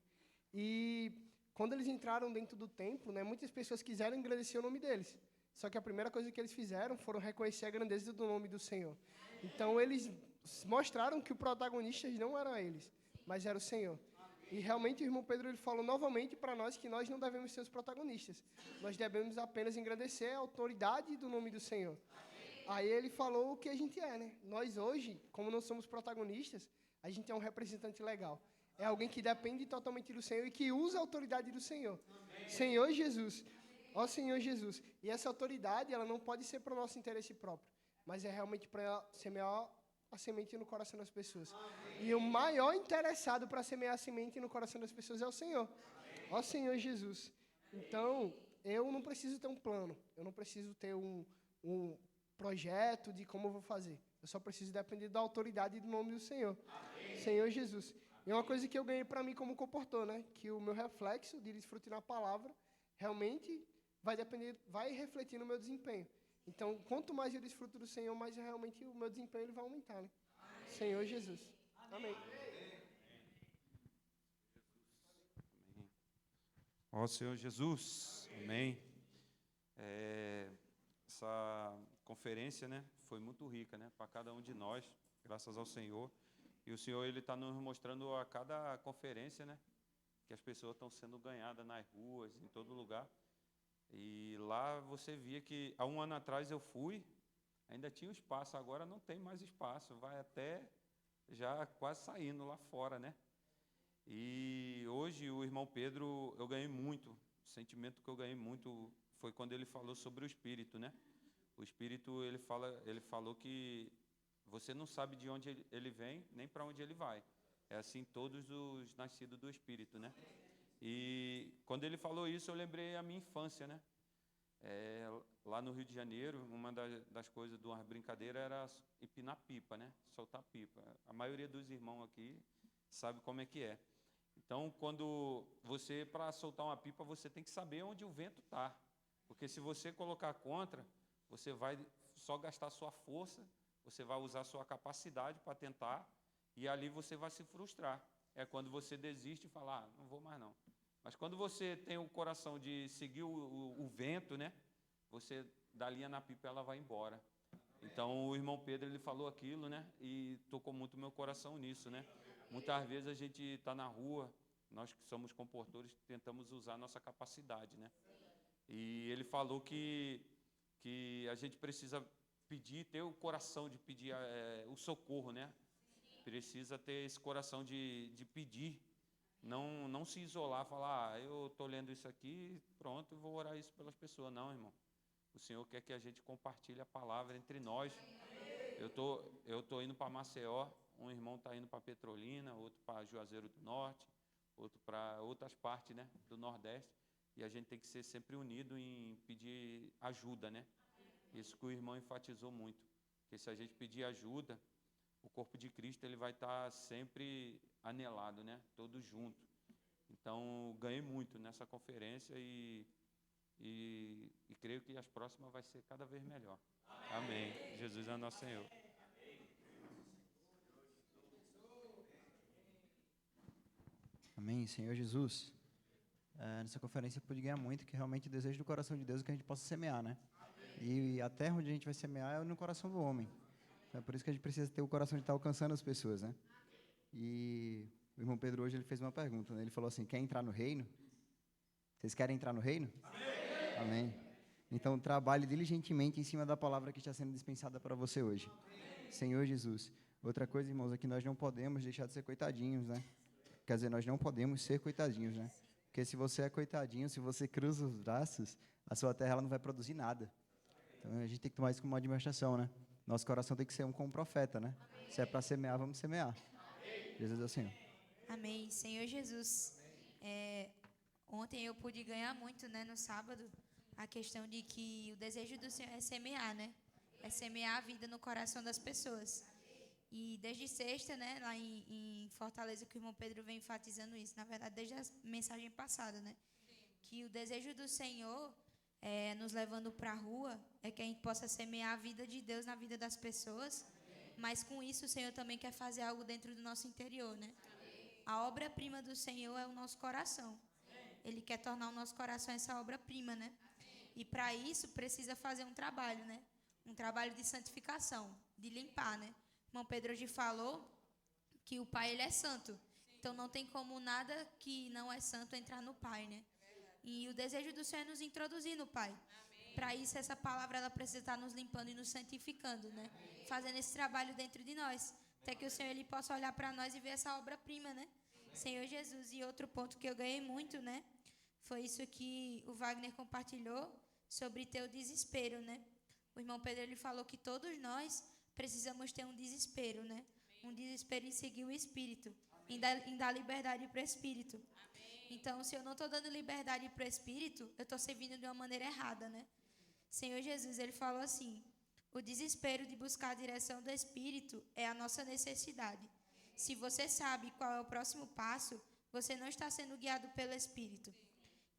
E quando eles entraram dentro do templo, né, muitas pessoas quiseram engrandecer o nome deles. Só que a primeira coisa que eles fizeram foram reconhecer a grandeza do nome do Senhor. Então, eles mostraram que o protagonista não eram eles, mas era o Senhor. E realmente o irmão Pedro ele falou novamente para nós que nós não devemos ser os protagonistas. Nós devemos apenas engrandecer a autoridade do nome do Senhor. Aí ele falou o que a gente é, né? Nós hoje, como não somos protagonistas, a gente é um representante legal. É alguém que depende totalmente do Senhor e que usa a autoridade do Senhor. Amém. Senhor Jesus. Ó Senhor Jesus. E essa autoridade, ela não pode ser para o nosso interesse próprio, mas é realmente para semear a semente no coração das pessoas. Amém. E o maior interessado para semear a semente no coração das pessoas é o Senhor. Amém. Ó Senhor Jesus. Então, eu não preciso ter um plano, eu não preciso ter um projeto de como eu vou fazer. Eu só preciso depender da autoridade e do nome do Senhor. Amém. Senhor Jesus. E uma coisa que eu ganhei para mim como comportou, né? Que o meu reflexo de desfrutar na palavra realmente vai refletir no meu desempenho. Então, quanto mais eu desfruto do Senhor, mais realmente o meu desempenho ele vai aumentar, né? Amém. Senhor Jesus. Amém. Ó Senhor Jesus, amém. Essa conferência, né, foi muito rica, né, para cada um de nós, graças ao Senhor. E o Senhor, Ele está nos mostrando a cada conferência, né, que as pessoas estão sendo ganhadas nas ruas, em todo lugar. E lá você via que, há um ano atrás eu fui, ainda tinha espaço, agora não tem mais espaço, vai até já quase saindo lá fora, né? E hoje o irmão Pedro, eu ganhei muito, o sentimento que eu ganhei muito foi quando ele falou sobre o Espírito, né? O Espírito, ele falou que você não sabe de onde ele vem, nem para onde ele vai. É assim todos os nascidos do Espírito, né? E quando ele falou isso, eu lembrei a minha infância, né? Lá no Rio de Janeiro, uma das coisas de uma brincadeira era empinar pipa, né? Soltar pipa. A maioria dos irmãos aqui sabe como é que é. Então, quando você, para soltar uma pipa, você tem que saber onde o vento está. Porque se você colocar contra, você vai só gastar sua força, você vai usar sua capacidade para tentar, e ali você vai se frustrar. É quando você desiste e fala, não vou mais não. Mas quando você tem o coração de seguir o vento, né? Você dá linha na pipa e ela vai embora. Então, o irmão Pedro, ele falou aquilo, né? E tocou muito meu coração nisso, né? Muitas vezes a gente está na rua, nós que somos comportores, tentamos usar a nossa capacidade, né? E ele falou que a gente precisa pedir, ter o coração de pedir o socorro, né? Precisa ter esse coração de pedir, não se isolar, falar, eu estou lendo isso aqui, pronto, eu vou orar isso pelas pessoas. Não, irmão. O Senhor quer que a gente compartilhe a palavra entre nós. Eu tô indo para Maceió, um irmão está indo para Petrolina, outro para Juazeiro do Norte, outro para outras partes, né, do Nordeste, e a gente tem que ser sempre unido em pedir ajuda, né? Isso que o irmão enfatizou muito, porque se a gente pedir ajuda, o corpo de Cristo ele vai estar sempre anelado, né? Todos juntos. Então, ganhei muito nessa conferência e creio que as próximas vai ser cada vez melhor. Amém. Jesus é nosso Senhor. Amém, Senhor Jesus. Nessa conferência eu pude ganhar muito, que realmente o desejo do coração de Deus é que a gente possa semear, né? E a terra onde a gente vai semear é no coração do homem. Então, é por isso que a gente precisa ter o coração de estar alcançando as pessoas, né? E o irmão Pedro hoje ele fez uma pergunta, né? Ele falou assim, quer entrar no reino? Vocês querem entrar no reino? Amém. Amém. Então, trabalhe diligentemente em cima da palavra que está sendo dispensada para você hoje. Senhor Jesus. Outra coisa, irmãos, é que nós não podemos deixar de ser coitadinhos, né? Quer dizer, nós não podemos ser coitadinhos, né? Porque se você é coitadinho, se você cruza os braços, a sua terra ela não vai produzir nada. Então, a gente tem que tomar isso como uma administração, né? Nosso coração tem que ser como um profeta, né? Amém. Se é para semear, vamos semear. Amém. Jesus é o Senhor. Amém. Senhor Jesus, ontem eu pude ganhar muito, né, no sábado, a questão de que o desejo do Senhor é semear, né? É semear a vida no coração das pessoas. E desde sexta, né, lá em Fortaleza, que o irmão Pedro vem enfatizando isso, na verdade, desde a mensagem passada, né? Que o desejo do Senhor, nos levando para a rua, é que a gente possa semear a vida de Deus na vida das pessoas, mas com isso o Senhor também quer fazer algo dentro do nosso interior, né? A obra-prima do Senhor é o nosso coração. Ele quer tornar o nosso coração essa obra-prima, né? E para isso precisa fazer um trabalho, né? Um trabalho de santificação, de limpar, né? O irmão Pedro hoje falou que o Pai ele é santo. Então não tem como nada que não é santo entrar no Pai, né? E o desejo do Senhor é nos introduzir no Pai. Para isso essa palavra ela precisa estar nos limpando e nos santificando, né? Fazendo esse trabalho dentro de nós, até que o Senhor ele possa olhar para nós e ver essa obra-prima, né? Senhor Jesus. E outro ponto que eu ganhei muito, né? Foi isso que o Wagner compartilhou sobre ter o desespero, né? O irmão Pedro ele falou que todos nós precisamos ter um desespero, né? Um desespero em seguir o Espírito, em dar liberdade para o Espírito. Então, se eu não estou dando liberdade para o Espírito, eu estou servindo de uma maneira errada, né? Senhor Jesus, ele falou assim, o desespero de buscar a direção do Espírito é a nossa necessidade. Se você sabe qual é o próximo passo, você não está sendo guiado pelo Espírito.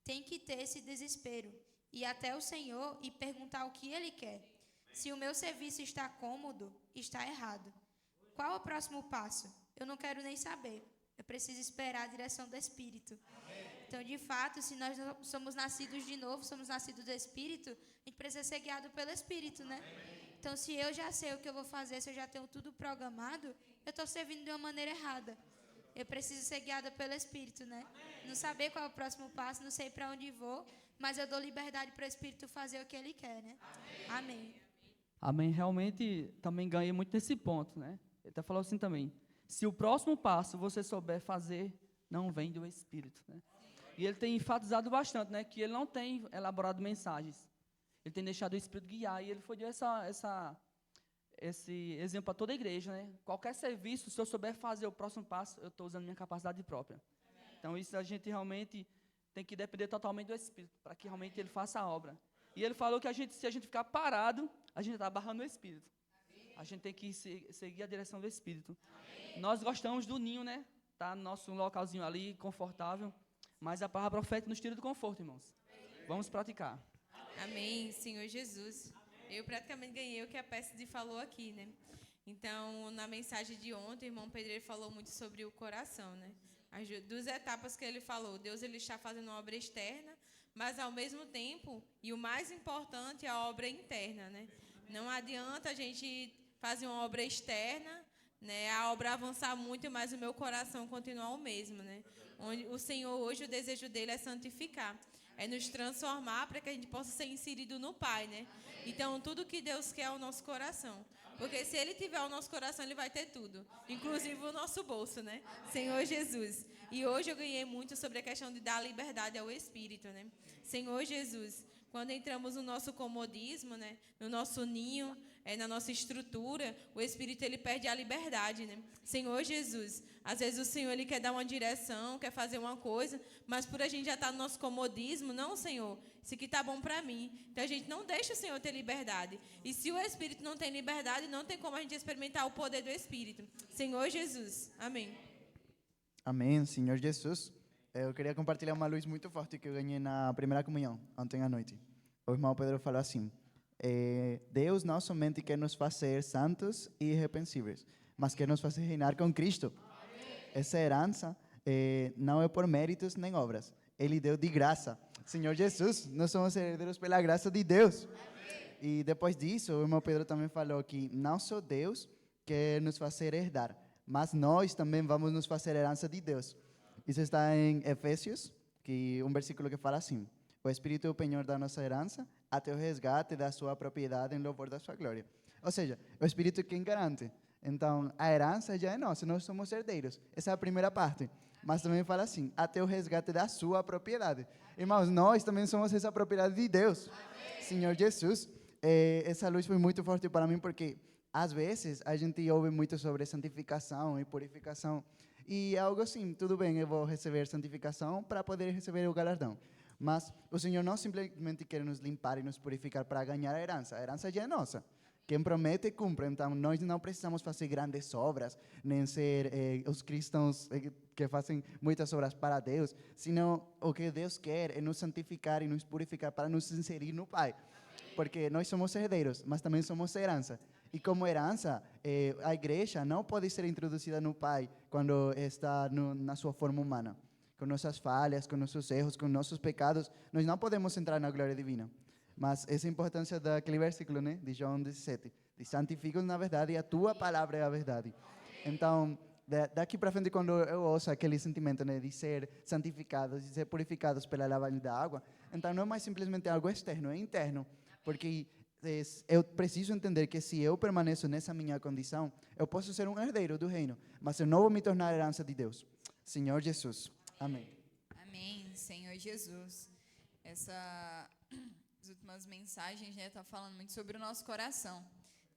Tem que ter esse desespero, ir até o Senhor e perguntar o que Ele quer. Se o meu serviço está cômodo, está errado. Qual é o próximo passo? eu não quero nem saber. Eu preciso esperar a direção do Espírito. Então, de fato, se nós somos nascidos de novo, somos nascidos do Espírito, a gente precisa ser guiado pelo Espírito, né? Então, se eu já sei o que eu vou fazer, se eu já tenho tudo programado, eu estou servindo de uma maneira errada. Eu preciso ser guiada pelo Espírito, né? Não saber qual é o próximo passo, não sei para onde vou, mas eu dou liberdade para o Espírito fazer o que Ele quer, né? Amém. Amém. Realmente, também ganhei muito nesse ponto, né? Ele até falou assim também, se o próximo passo você souber fazer, não vem do Espírito, né? E ele tem enfatizado bastante, né, que ele não tem elaborado mensagens. Ele tem deixado o Espírito guiar, e ele foi deu esse exemplo para toda a igreja, né? Qualquer serviço, se eu souber fazer o próximo passo, eu estou usando minha capacidade própria. Então, isso a gente realmente tem que depender totalmente do Espírito, para que realmente ele faça a obra. E ele falou que se a gente ficar parado, a gente está barrando o Espírito. A gente tem que seguir a direção do Espírito. Nós gostamos do ninho, né? Tá no nosso localzinho ali, confortável. Mas a palavra profética nos tira do conforto, irmãos. Vamos praticar. Amém, Senhor Jesus. Eu praticamente ganhei o que a Pésside falou aqui, né? Então, na mensagem de ontem, o irmão Pedreiro falou muito sobre o coração, né? As duas etapas que ele falou. Deus ele está fazendo uma obra externa, mas, ao mesmo tempo, e o mais importante, é a obra interna, né? Não adianta a gente fazer uma obra externa, né? A obra avançar muito, mas o meu coração continuar o mesmo, né? Onde o Senhor, hoje, o desejo dele é santificar, é nos transformar para que a gente possa ser inserido no Pai, né? Então, tudo que Deus quer é o nosso coração. Porque se Ele tiver o nosso coração, Ele vai ter tudo. Inclusive o nosso bolso, né? Senhor Jesus. E hoje eu ganhei muito sobre a questão de dar liberdade ao Espírito, né? Senhor Jesus, quando entramos no nosso comodismo, né? No nosso ninho, na nossa estrutura, o Espírito ele perde a liberdade, né? Senhor Jesus, às vezes o Senhor ele quer dar uma direção, quer fazer uma coisa, mas por a gente já estar no nosso comodismo, não, Senhor, isso aqui está bom para mim. Então a gente não deixa o Senhor ter liberdade. E se o Espírito não tem liberdade, não tem como a gente experimentar o poder do Espírito. Senhor Jesus, amém. Amém, Senhor Jesus. Eu queria compartilhar uma luz muito forte que eu ganhei na primeira comunhão, ontem à noite. O irmão Pedro falou assim, Deus não somente quer nos fazer santos e irrepreensíveis, mas quer nos fazer reinar com Cristo. Essa herança não é por méritos nem obras. Ele deu de graça. Senhor Jesus, nós somos herdeiros pela graça de Deus. E depois disso, o irmão Pedro também falou que não só Deus quer nos fazer herdar, mas nós também vamos nos fazer herança de Deus. Isso está em Efésios, que um versículo que fala assim, o Espírito é o penhor da nossa herança, até o resgate da sua propriedade em louvor da sua glória. Ou seja, o Espírito é quem garante. Então, a herança já é nossa, nós somos herdeiros. Essa é a primeira parte. Mas também fala assim, até o resgate da sua propriedade. Irmãos, nós também somos essa propriedade de Deus. Amém. Senhor Jesus, essa luz foi muito forte para mim, porque, às vezes, a gente ouve muito sobre santificação e purificação. E é algo assim, tudo bem, eu vou receber santificação para poder receber o galardão. Mas o Senhor não simplesmente quer nos limpar e nos purificar para ganhar a herança já é nossa. Quem promete, cumpre. Então, nós não precisamos fazer grandes obras, nem ser os cristãos que fazem muitas obras para Deus, senão o que Deus quer é nos santificar e nos purificar para nos inserir no Pai. Porque nós somos herdeiros, mas também somos herança. E como herança, a igreja não pode ser introduzida no Pai quando está na sua forma humana. Com nossas falhas, com nossos erros, com nossos pecados, nós não podemos entrar na glória divina. Mas essa é a importância daquele versículo, né, de João 17. De santifica na verdade e a tua palavra é a verdade. Então, daqui para frente, quando eu ouço aquele sentimento, né, de ser santificados, de ser purificados pela lavagem da água, então não é mais simplesmente algo externo, é interno. Porque eu preciso entender que se eu permaneço nessa minha condição, eu posso ser um herdeiro do reino, mas eu não vou me tornar herança de Deus. Senhor Jesus. Amém. Amém, Senhor Jesus. As últimas mensagens, né, tá falando muito sobre o nosso coração.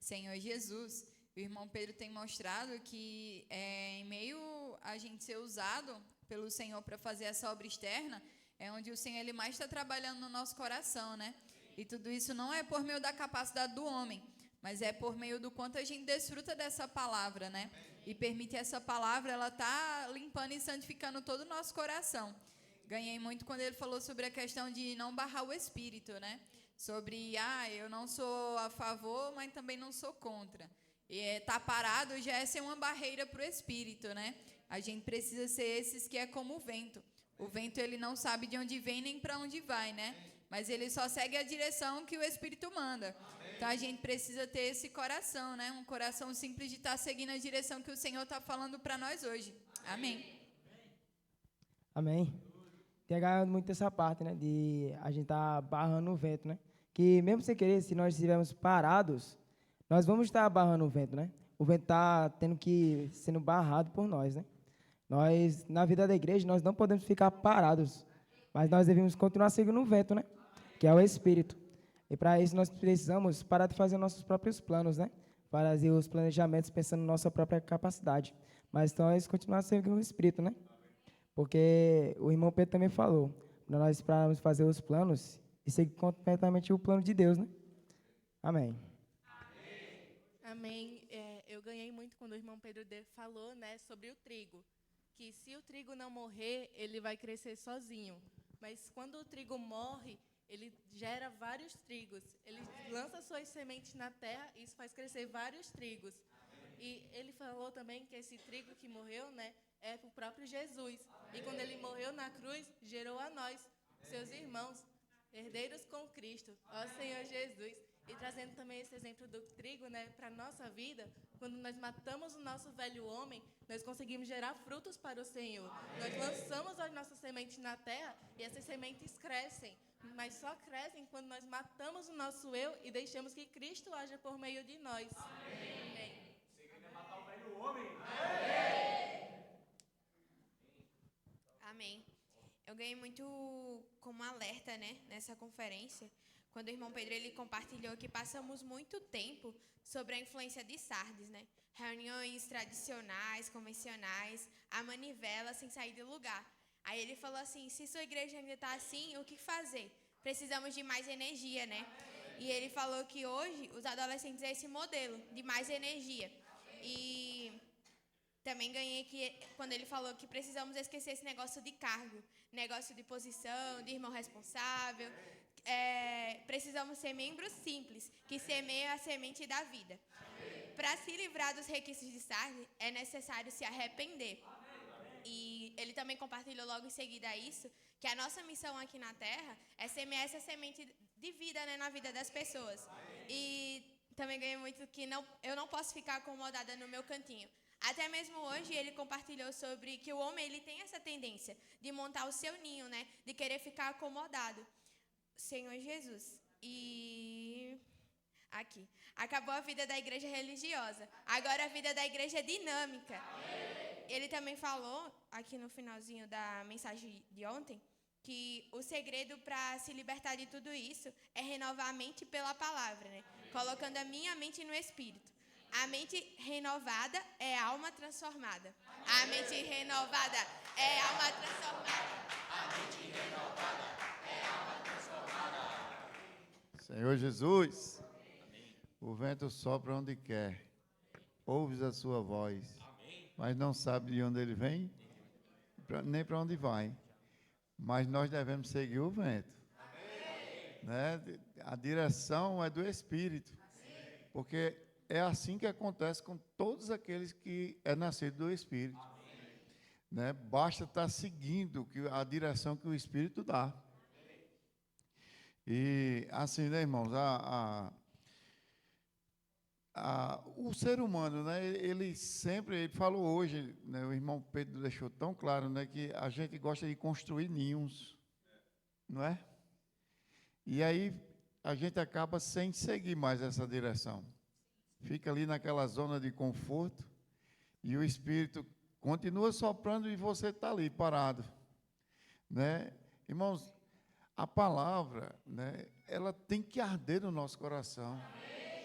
Senhor Jesus, o irmão Pedro tem mostrado que em meio a gente ser usado pelo Senhor para fazer essa obra externa, é onde o Senhor ele mais está trabalhando no nosso coração, né? E tudo isso não é por meio da capacidade do homem, mas é por meio do quanto a gente desfruta dessa palavra, né? E permite essa palavra, ela tá limpando e santificando todo o nosso coração. Ganhei muito quando ele falou sobre a questão de não barrar o espírito, né? Sobre, eu não sou a favor, mas também não sou contra. E tá parado já é ser uma barreira para o espírito, né? A gente precisa ser esses que é como o vento. O vento, ele não sabe de onde vem nem para onde vai, né? Mas ele só segue a direção que o espírito manda. Então a gente precisa ter esse coração, né? Um coração simples de estar seguindo a direção que o Senhor está falando para nós hoje. Amém. Amém. Tem agarrado muito essa parte, né? De a gente estar barrando o vento, né? Que mesmo sem querer, se nós estivermos parados, nós vamos estar barrando o vento, né? O vento está sendo barrado por nós, né? Nós, na vida da igreja, nós não podemos ficar parados, mas nós devemos continuar seguindo o vento, né? Que é o Espírito. E para isso nós precisamos parar de fazer nossos próprios planos, né? Fazer os planejamentos pensando na nossa própria capacidade. Mas nós continuar seguindo o Espírito, né? Porque o irmão Pedro também falou, para nós pararmos de fazer os planos e seguir completamente o plano de Deus, né? Amém. Amém. Eu ganhei muito quando o irmão Pedro falou, né, sobre o trigo. Que se o trigo não morrer, ele vai crescer sozinho. Mas quando o trigo morre, ele gera vários trigos. Ele lança suas sementes na terra e isso faz crescer vários trigos. E ele falou também que esse trigo que morreu, né, é o próprio Jesus. E quando ele morreu na cruz, gerou a nós, seus irmãos, herdeiros com Cristo, ó Senhor Jesus. E trazendo também esse exemplo do trigo, né, para a nossa vida, quando nós matamos o nosso velho homem, nós conseguimos gerar frutos para o Senhor. Nós lançamos as nossas sementes na terra e essas sementes crescem. Mas só crescem quando nós matamos o nosso eu e deixamos que Cristo haja por meio de nós. Amém. Amém. Eu ganhei muito como alerta, né, nessa conferência, quando o irmão Pedro ele compartilhou que passamos muito tempo sobre a influência de Sardes, né? Reuniões tradicionais, convencionais, a manivela sem sair do lugar. Aí ele falou assim, se sua igreja ainda está assim, o que fazer? Precisamos de mais energia, né? E ele falou que hoje os adolescentes é esse modelo de mais energia. E também ganhei que quando ele falou que precisamos esquecer esse negócio de cargo, negócio de posição, de irmão responsável. Precisamos ser membros simples, que semeiam a semente da vida. Para se livrar dos requisitos de Sardes, é necessário se arrepender. E ele também compartilhou logo em seguida isso, que a nossa missão aqui na Terra é semear essa semente de vida, né, na vida das pessoas. E também ganhei muito que eu não posso ficar acomodada no meu cantinho. Até mesmo hoje ele compartilhou sobre que o homem ele tem essa tendência de montar o seu ninho, né, de querer ficar acomodado. Senhor Jesus. E aqui. Acabou a vida da igreja religiosa. Agora a vida da igreja é dinâmica. Ele também falou, aqui no finalzinho da mensagem de ontem, que o segredo para se libertar de tudo isso é renovar a mente pela palavra, né? Colocando a minha mente no Espírito. A mente renovada é alma transformada. A mente renovada é alma transformada. A mente renovada é alma transformada. Senhor Jesus, o vento sopra onde quer, ouves a sua voz, mas não sabe de onde ele vem, nem para onde vai. Mas nós devemos seguir o vento. Né? A direção é do Espírito, porque é assim que acontece com todos aqueles que é nascido do Espírito. Né? Basta estar seguindo a direção que o Espírito dá. E assim, né, irmãos, o ser humano, né, ele falou hoje, né, o irmão Pedro deixou tão claro, né, que a gente gosta de construir ninhos, não é? E aí a gente acaba sem seguir mais essa direção. Fica ali naquela zona de conforto e o Espírito continua soprando e você está ali parado, né? Irmãos, a palavra, né, ela tem que arder no nosso coração,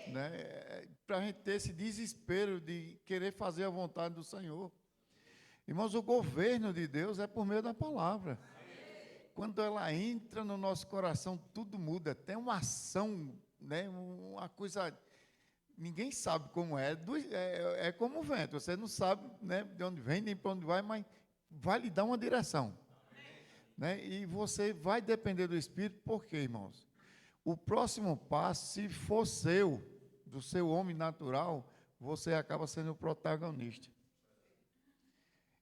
né, para a gente ter esse desespero de querer fazer a vontade do Senhor. Irmãos, o governo de Deus é por meio da palavra. Quando ela entra no nosso coração, tudo muda. Tem uma ação, né, uma coisa, ninguém sabe como é como o vento. Você não sabe, né, de onde vem nem para onde vai, mas vai lhe dar uma direção. Né? E você vai depender do Espírito, por quê, irmãos? O próximo passo, se for do seu homem natural, você acaba sendo o protagonista.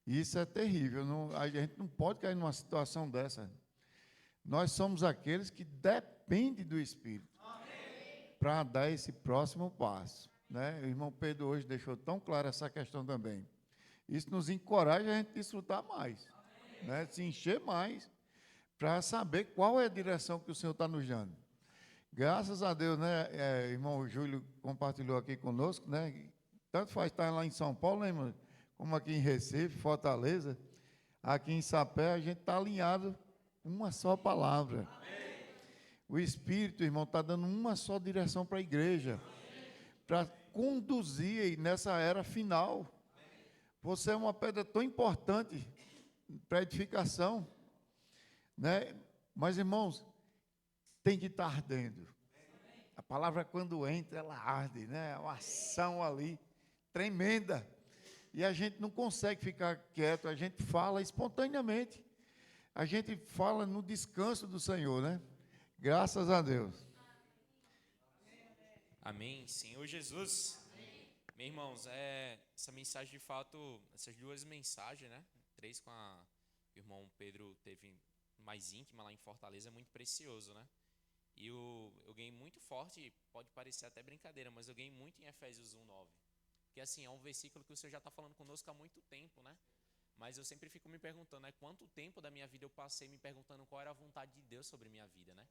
E isso é terrível. A gente não pode cair numa situação dessa. Nós somos aqueles que dependem do Espírito para dar esse próximo passo. Né? O irmão Pedro hoje deixou tão clara essa questão também. Isso nos encoraja a gente desfrutar mais, né? Se encher mais, para saber qual é a direção que o Senhor está nos dando. Graças a Deus, né? Irmão Júlio compartilhou aqui conosco, né? Tanto faz estar lá em São Paulo, né, irmão? Como aqui em Recife, Fortaleza, aqui em Sapé, a gente está alinhado uma só palavra. O Espírito, irmão, está dando uma só direção para a igreja, para conduzir nessa era final. Você é uma pedra tão importante para a edificação, né? Mas, irmãos, tem que estar ardendo. A palavra, quando entra, ela arde, né? É uma ação ali tremenda. E a gente não consegue ficar quieto, a gente fala espontaneamente. A gente fala no descanso do Senhor, né? Graças a Deus. Amém. Senhor Jesus. Meus irmãos, essa mensagem de fato, essas duas mensagens, né? 3 com o irmão Pedro teve mais íntima lá em Fortaleza, é muito precioso, né? E eu ganhei muito forte, pode parecer até brincadeira, mas eu ganhei muito em Efésios 1:9. Porque assim, é um versículo que o Senhor já está falando conosco há muito tempo, né? Mas eu sempre fico me perguntando, né? Quanto tempo da minha vida eu passei me perguntando qual era a vontade de Deus sobre a minha vida, né?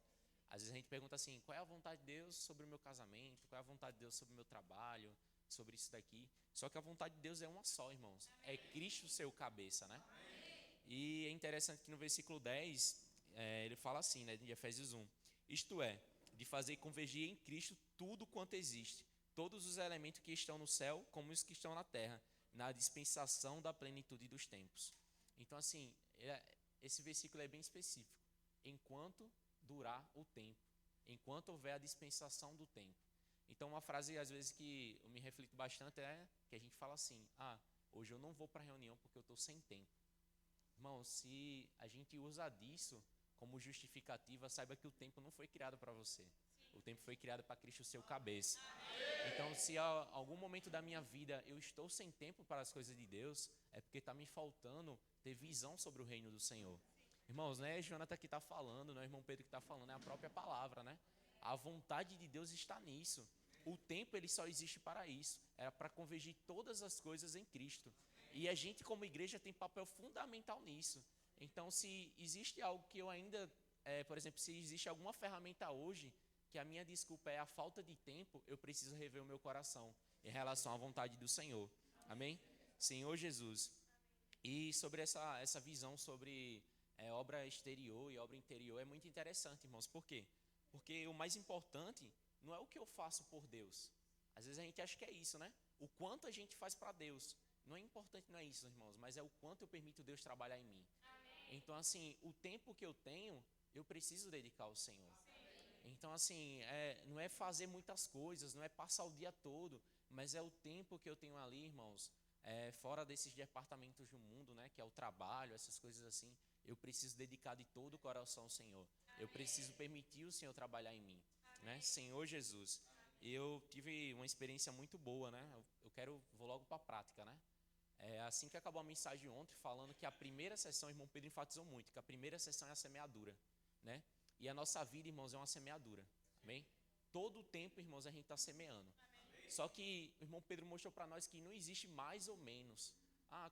Às vezes a gente pergunta assim, qual é a vontade de Deus sobre o meu casamento? Qual é a vontade de Deus sobre o meu trabalho? Sobre isso daqui. Só que a vontade de Deus é uma só, irmãos. É Cristo ser o cabeça, né? E é interessante que no versículo 10, ele fala assim, né? De Efésios 1. Isto é, de fazer convergir em Cristo tudo quanto existe. Todos os elementos que estão no céu, como os que estão na terra. Na dispensação da plenitude dos tempos. Então, assim, esse versículo é bem específico. Enquanto durar o tempo. Enquanto houver a dispensação do tempo. Então, uma frase, às vezes, que eu me reflito bastante é que a gente fala assim, hoje eu não vou para a reunião porque eu estou sem tempo. Irmão, se a gente usa disso como justificativa, saiba que o tempo não foi criado para você. O tempo foi criado para Cristo ser o cabeça. Então, se a algum momento da minha vida eu estou sem tempo para as coisas de Deus, é porque está me faltando ter visão sobre o reino do Senhor. Irmãos, não é Jonathan que está falando, não é o irmão Pedro que está falando, é a própria palavra, né? A vontade de Deus está nisso. O tempo, ele só existe para isso. Era para convergir todas as coisas em Cristo. E a gente, como igreja, tem papel fundamental nisso. Então, se existe algo que eu ainda... por exemplo, se existe alguma ferramenta hoje que a minha desculpa é a falta de tempo, eu preciso rever o meu coração em relação à vontade do Senhor. Amém? Senhor Jesus. E sobre essa visão sobre obra exterior e obra interior é muito interessante, irmãos. Por quê? Porque o mais importante não é o que eu faço por Deus. Às vezes a gente acha que é isso, né? O quanto a gente faz para Deus. Não é importante, não é isso, irmãos, mas é o quanto eu permito Deus trabalhar em mim. Amém. Então, assim, o tempo que eu tenho, eu preciso dedicar ao Senhor. Então, assim, não é fazer muitas coisas, não é passar o dia todo, mas é o tempo que eu tenho ali, irmãos, fora desses departamentos do mundo, né, que é o trabalho, essas coisas assim, eu preciso dedicar de todo o coração ao Senhor. Eu preciso permitir o Senhor trabalhar em mim, né, Senhor Jesus. Eu tive uma experiência muito boa, né, vou logo para a prática, né. Assim que acabou a mensagem ontem, falando que a primeira sessão, o irmão Pedro enfatizou muito, que a primeira sessão é a semeadura, né? E a nossa vida, irmãos, é uma semeadura, amém? Todo o tempo, irmãos, a gente está semeando. Amém. Só que o irmão Pedro mostrou para nós que não existe mais ou menos.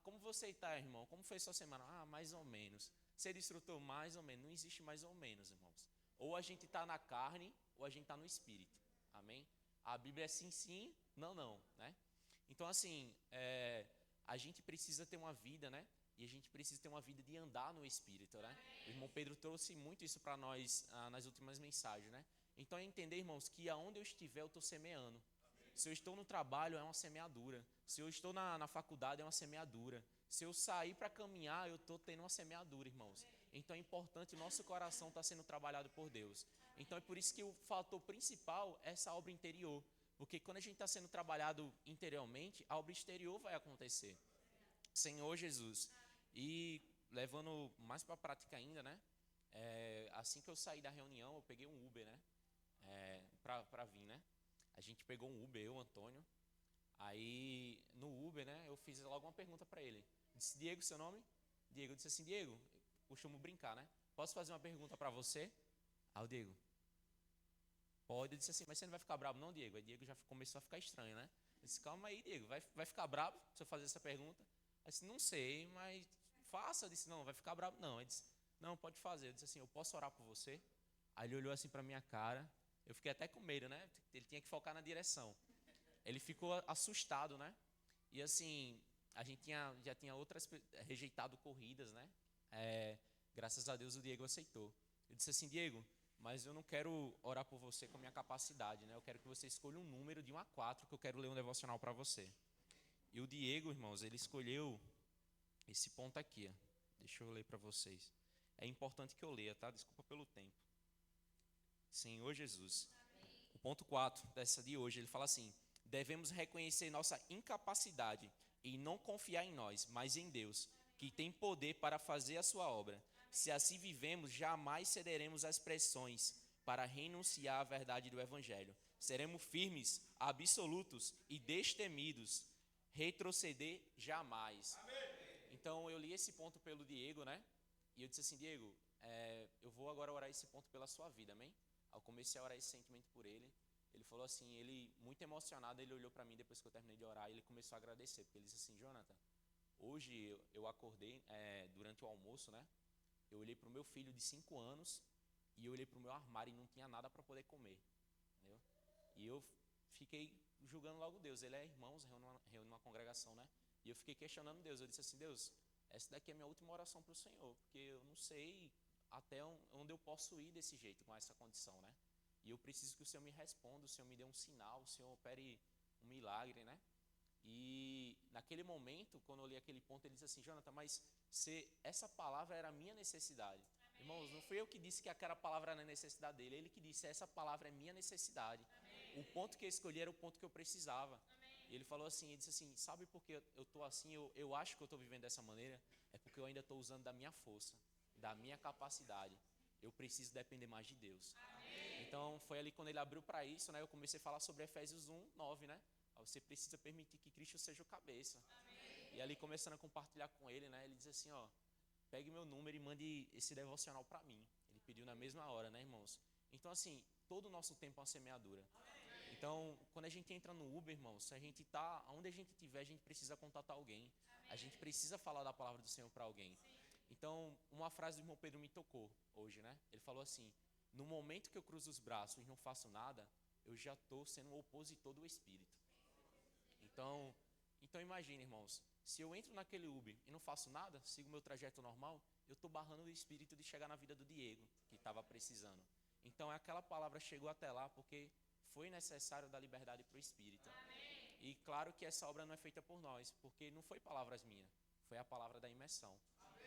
Como você está, irmão? Como foi sua semana? Mais ou menos. Você desfrutou mais ou menos? Não existe mais ou menos, irmãos. Ou a gente está na carne, ou a gente está no espírito, amém? A Bíblia é sim, sim, não, não, né? Então, assim, a gente precisa ter uma vida, né? E a gente precisa ter uma vida de andar no Espírito, né? O irmão Pedro trouxe muito isso para nós nas últimas mensagens, né? Então é entender, irmãos, que aonde eu estiver eu estou semeando. Se eu estou no trabalho é uma semeadura. Se eu estou na faculdade é uma semeadura. Se eu sair para caminhar eu estou tendo uma semeadura, irmãos. Então é importante, o nosso coração está sendo trabalhado por Deus. Então é por isso que o fator principal é essa obra interior. Porque quando a gente está sendo trabalhado interiormente, a obra exterior vai acontecer. Senhor Jesus. E levando mais para a prática ainda, né? Assim que eu saí da reunião, eu peguei um Uber, né? Para vir, né? A gente pegou um Uber, eu, Antônio. Aí, no Uber, né, eu fiz logo uma pergunta para ele. Disse, Diego, seu nome? Diego. Eu disse assim, Diego, costumo brincar, né? Posso fazer uma pergunta para você? Aí o Diego, pode. Eu disse assim, mas você não vai ficar bravo não, Diego? Aí Diego já começou a ficar estranho, né? Eu disse, calma aí, Diego, vai ficar bravo se eu fazer essa pergunta? Aí disse, não sei, mas faça. Eu disse, não, vai ficar bravo não. Ele disse, não, pode fazer. Eu disse assim, eu posso orar por você? Aí ele olhou assim para minha cara, eu fiquei até com medo, né? Ele tinha que focar na direção. Ele ficou assustado, né? E assim, a gente já tinha outras rejeitado corridas, né? Graças a Deus o Diego aceitou. Eu disse assim, Diego, mas eu não quero orar por você com a minha capacidade, né? Eu quero que você escolha um número de 1 a 4 que eu quero ler um devocional para você. E o Diego, irmãos, ele escolheu esse ponto aqui, ó. Deixa eu ler para vocês. É importante que eu leia, tá? Desculpa pelo tempo. Senhor Jesus. O ponto 4 dessa de hoje, ele fala assim, devemos reconhecer nossa incapacidade e não confiar em nós, mas em Deus, que tem poder para fazer a sua obra. Se assim vivemos, jamais cederemos às pressões para renunciar à verdade do Evangelho. Seremos firmes, absolutos e destemidos. Retroceder jamais. Então eu li esse ponto pelo Diego, né? E eu disse assim, Diego, eu vou agora orar esse ponto pela sua vida, amém? Aí eu comecei a orar esse sentimento por ele. Ele falou assim, ele muito emocionado, ele olhou para mim depois que eu terminei de orar e ele começou a agradecer, porque ele disse assim, Jonathan, hoje eu acordei durante o almoço, né? Eu olhei para o meu filho de 5 anos e eu olhei para o meu armário e não tinha nada para poder comer, entendeu? E eu fiquei julgando logo Deus. Ele irmãos, reúne uma congregação, né? E eu fiquei questionando Deus. Eu disse assim, Deus, essa daqui é a minha última oração para o Senhor, porque eu não sei até onde eu posso ir desse jeito, com essa condição, né? E eu preciso que o Senhor me responda, o Senhor me dê um sinal, o Senhor opere um milagre, né? E naquele momento, quando eu li aquele ponto, ele disse assim, Jonathan, mas essa palavra era a minha necessidade. Amém. Irmãos, não fui eu que disse que aquela palavra era a necessidade dele, ele que disse, essa palavra é minha necessidade. Amém. O ponto que eu escolhi era o ponto que eu precisava. Amém. E ele falou assim, ele disse assim, sabe por que eu estou assim, eu acho que eu estou vivendo dessa maneira? É porque eu ainda estou usando da minha força, da minha capacidade. Eu preciso depender mais de Deus. Amém. Então, foi ali quando ele abriu para isso, né? Eu comecei a falar sobre Efésios 1:9, né? Você precisa permitir que Cristo seja o cabeça. Amém. E ali, começando a compartilhar com ele, né? Ele diz assim, ó, pegue meu número e mande esse devocional para mim. Ele pediu na mesma hora, né, irmãos? Então, assim, todo o nosso tempo é uma semeadura. Amém. Então, quando a gente entra no Uber, irmãos, se a gente tá, onde a gente estiver, a gente precisa contatar alguém. Amém. A gente precisa falar da palavra do Senhor para alguém. Sim. Então, uma frase do irmão Pedro me tocou hoje, né? Ele falou assim, no momento que eu cruzo os braços e não faço nada, eu já estou sendo um opositor do Espírito. Então imagine, irmãos, se eu entro naquele Uber e não faço nada, sigo meu trajeto normal, eu estou barrando o Espírito de chegar na vida do Diego, que estava precisando. Então aquela palavra chegou até lá porque foi necessário dar liberdade para o Espírito. Amém. E claro que essa obra não é feita por nós, porque não foi palavras minhas, foi a palavra da imersão.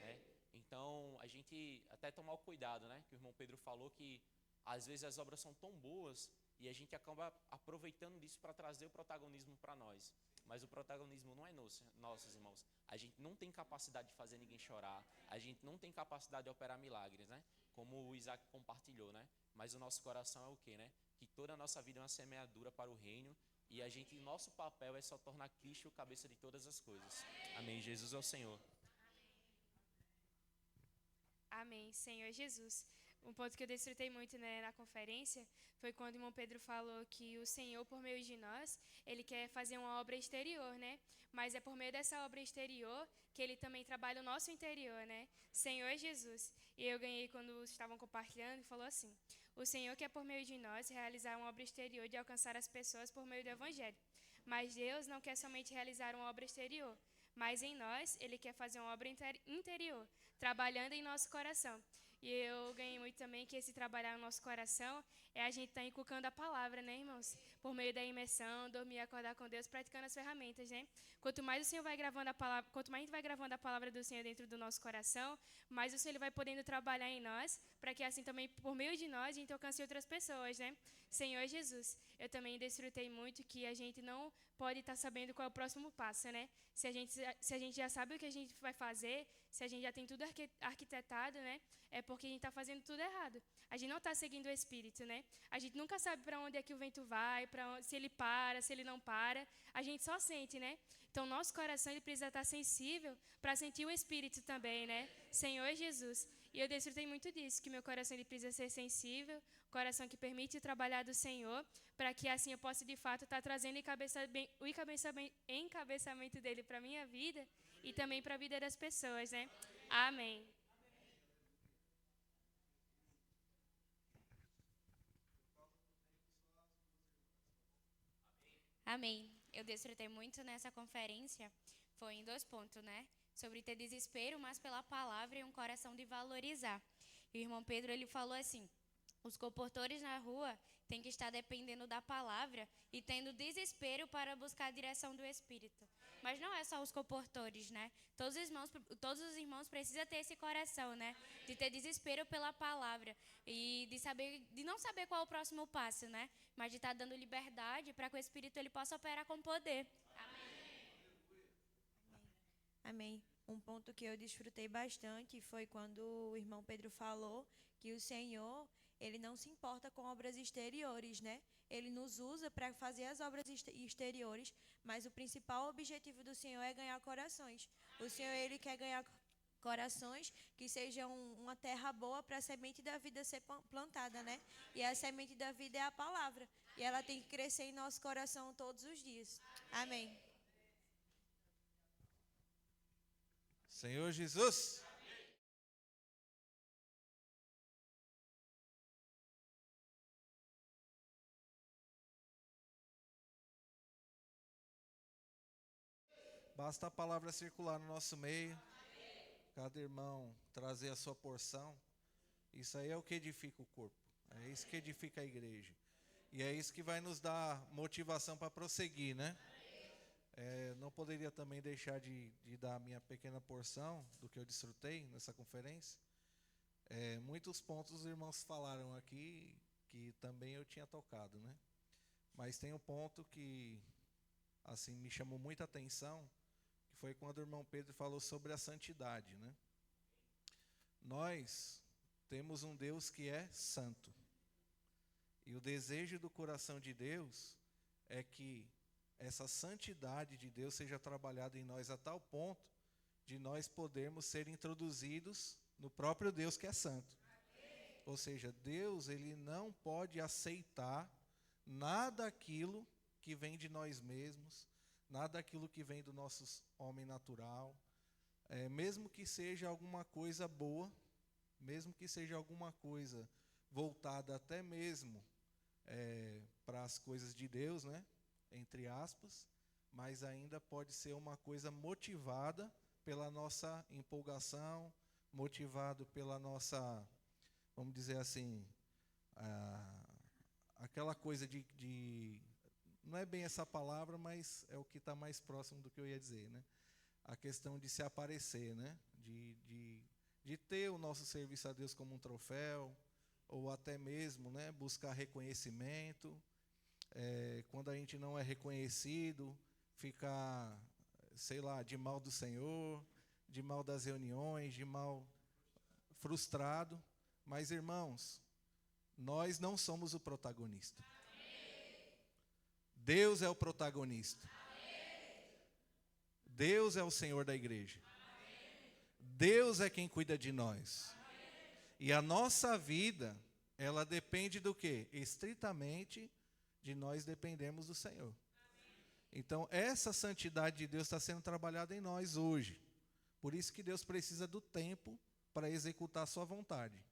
Né? Então a gente até tomar o cuidado, né? Que o irmão Pedro falou que às vezes as obras são tão boas e a gente acaba aproveitando disso para trazer o protagonismo para nós. Mas o protagonismo não é nossos irmãos. A gente não tem capacidade de fazer ninguém chorar. A gente não tem capacidade de operar milagres, né? Como o Isaac compartilhou, né? Mas o nosso coração é o quê, né? Que toda a nossa vida é uma semeadura para o reino. E nosso papel é só tornar Cristo o cabeça de todas as coisas. Amém. Jesus é o Senhor. Amém. Senhor Jesus. Um ponto que eu desfrutei muito, né, na conferência foi quando o irmão Pedro falou que o Senhor, por meio de nós, Ele quer fazer uma obra exterior, né? Mas é por meio dessa obra exterior que Ele também trabalha o nosso interior, né? Senhor Jesus. E eu ganhei quando estavam compartilhando e falou assim, o Senhor quer por meio de nós realizar uma obra exterior de alcançar as pessoas por meio do Evangelho. Mas Deus não quer somente realizar uma obra exterior, mas em nós Ele quer fazer uma obra interior, trabalhando em nosso coração. E eu ganhei muito também que esse trabalhar no nosso coração é a gente estar inculcando a palavra, né, irmãos? Por meio da imersão, dormir e acordar com Deus, praticando as ferramentas, né? Quanto mais o Senhor vai gravando a palavra, quanto mais a gente vai gravando a palavra do Senhor dentro do nosso coração, mais o Senhor ele vai podendo trabalhar em nós, para que assim também, por meio de nós, a gente alcance outras pessoas, né? Senhor Jesus, eu também desfrutei muito que a gente não pode estar sabendo qual é o próximo passo, né? Se a gente já sabe o que a gente vai fazer, se a gente já tem tudo arquitetado, né? É porque a gente está fazendo tudo errado. A gente não está seguindo o Espírito, né? A gente nunca sabe para onde é que o vento vai, se ele para, se ele não para. A gente só sente, né? Então, nosso coração ele precisa estar sensível para sentir o Espírito também, né? Senhor Jesus. E eu desfrutei muito disso, que meu coração ele precisa ser sensível, coração que permite trabalhar do Senhor, para que assim eu possa de fato estar trazendo o encabeçamento dele para a minha vida e também para a vida das pessoas, né? Amém. Amém. Eu desfrutei muito nessa conferência, foi em 2 pontos, né? Sobre ter desespero, mas pela palavra e um coração de valorizar. E o irmão Pedro, ele falou assim, os comportores na rua têm que estar dependendo da palavra e tendo desespero para buscar a direção do Espírito. Mas não é só os comportores, né? Todos os irmãos precisam ter esse coração, né? De ter desespero pela palavra e de não saber qual é o próximo passo, né? Mas de estar dando liberdade para que o Espírito ele possa operar com poder. Amém. Um ponto que eu desfrutei bastante foi quando o irmão Pedro falou que o Senhor, ele não se importa com obras exteriores, né? Ele nos usa para fazer as obras exteriores, mas o principal objetivo do Senhor é ganhar corações. O Senhor, ele quer ganhar corações que sejam uma terra boa para a semente da vida ser plantada, né? E a semente da vida é a palavra. E ela tem que crescer em nosso coração todos os dias. Amém. Senhor Jesus. Basta a palavra circular no nosso meio, cada irmão trazer a sua porção. Isso aí é o que edifica o corpo, é isso que edifica a igreja. E é isso que vai nos dar motivação para prosseguir, né? Não poderia também deixar de dar a minha pequena porção do que eu desfrutei nessa conferência. Muitos pontos os irmãos falaram aqui que também eu tinha tocado, né? Mas tem um ponto que assim me chamou muita atenção, que foi quando o irmão Pedro falou sobre a santidade, né? Nós temos um Deus que é santo. E o desejo do coração de Deus é que essa santidade de Deus seja trabalhada em nós a tal ponto de nós podermos ser introduzidos no próprio Deus que é santo. Ou seja, Deus ele não pode aceitar nada daquilo que vem de nós mesmos, nada daquilo que vem do nosso homem natural, mesmo que seja alguma coisa boa, mesmo que seja alguma coisa voltada até mesmo para as coisas de Deus, né? Entre aspas, mas ainda pode ser uma coisa motivada pela nossa empolgação, motivado pela nossa, vamos dizer assim, aquela coisa de não é bem essa palavra, mas é o que está mais próximo do que eu ia dizer, né? A questão de se aparecer, né? De ter o nosso serviço a Deus como um troféu, ou até mesmo, né, buscar reconhecimento. Quando a gente não é reconhecido, ficar, sei lá, de mal do Senhor, de mal das reuniões, de mal frustrado. Mas, irmãos, nós não somos o protagonista. Deus é o protagonista. Deus é o Senhor da igreja. Deus é quem cuida de nós. E a nossa vida, ela depende do quê? Estritamente de nós dependermos do Senhor. Então, essa santidade de Deus está sendo trabalhada em nós hoje. Por isso que Deus precisa do tempo para executar a sua vontade.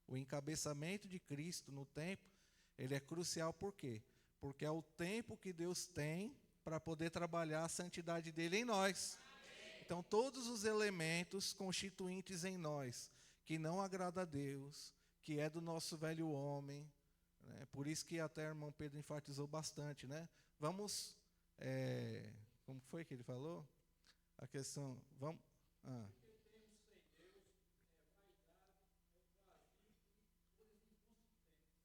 O encabeçamento de Cristo no tempo, ele é crucial por quê? Porque é o tempo que Deus tem para poder trabalhar a santidade dele em nós. Então, todos os elementos constituintes em nós, que não agrada a Deus, que é do nosso velho homem, né? Por isso que até o irmão Pedro enfatizou bastante, né? Vamos, como foi que ele falou? A questão, vamos...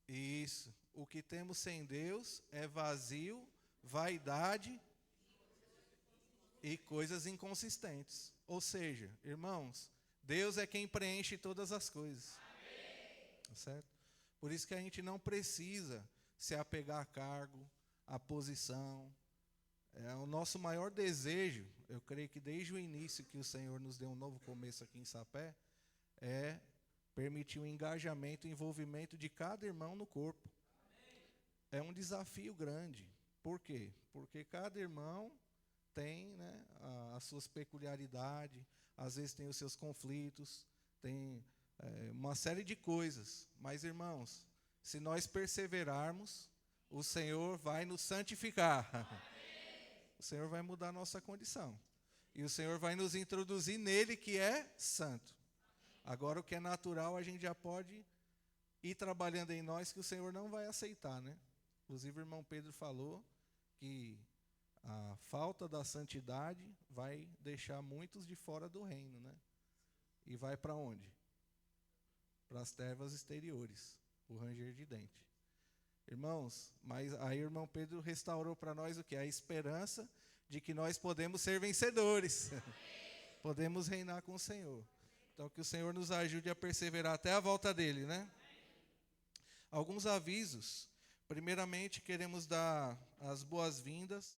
Isso, o que temos sem Deus é vazio, vaidade e coisas inconsistentes. Ou seja, irmãos, Deus é quem preenche todas as coisas. Tá certo? Por isso que a gente não precisa se apegar a cargo, a posição. O nosso maior desejo, eu creio que desde o início que o Senhor nos deu um novo começo aqui em Sapé, é permitir o engajamento e envolvimento de cada irmão no corpo. É um desafio grande. Por quê? Porque cada irmão tem, né, as suas peculiaridades, às vezes tem os seus conflitos, tem uma série de coisas. Mas, irmãos, se nós perseverarmos, o Senhor vai nos santificar. O Senhor vai mudar a nossa condição. E o Senhor vai nos introduzir nele, que é santo. Agora, o que é natural, a gente já pode ir trabalhando em nós, que o Senhor não vai aceitar, né? Inclusive, o irmão Pedro falou que a falta da santidade vai deixar muitos de fora do reino, né? E vai para onde? Para as trevas exteriores, o ranger de dente. Irmãos, mas aí o irmão Pedro restaurou para nós o que? A esperança de que nós podemos ser vencedores. Podemos reinar com o Senhor. Então, que o Senhor nos ajude a perseverar até a volta dele, né? Alguns avisos. Primeiramente, queremos dar as boas-vindas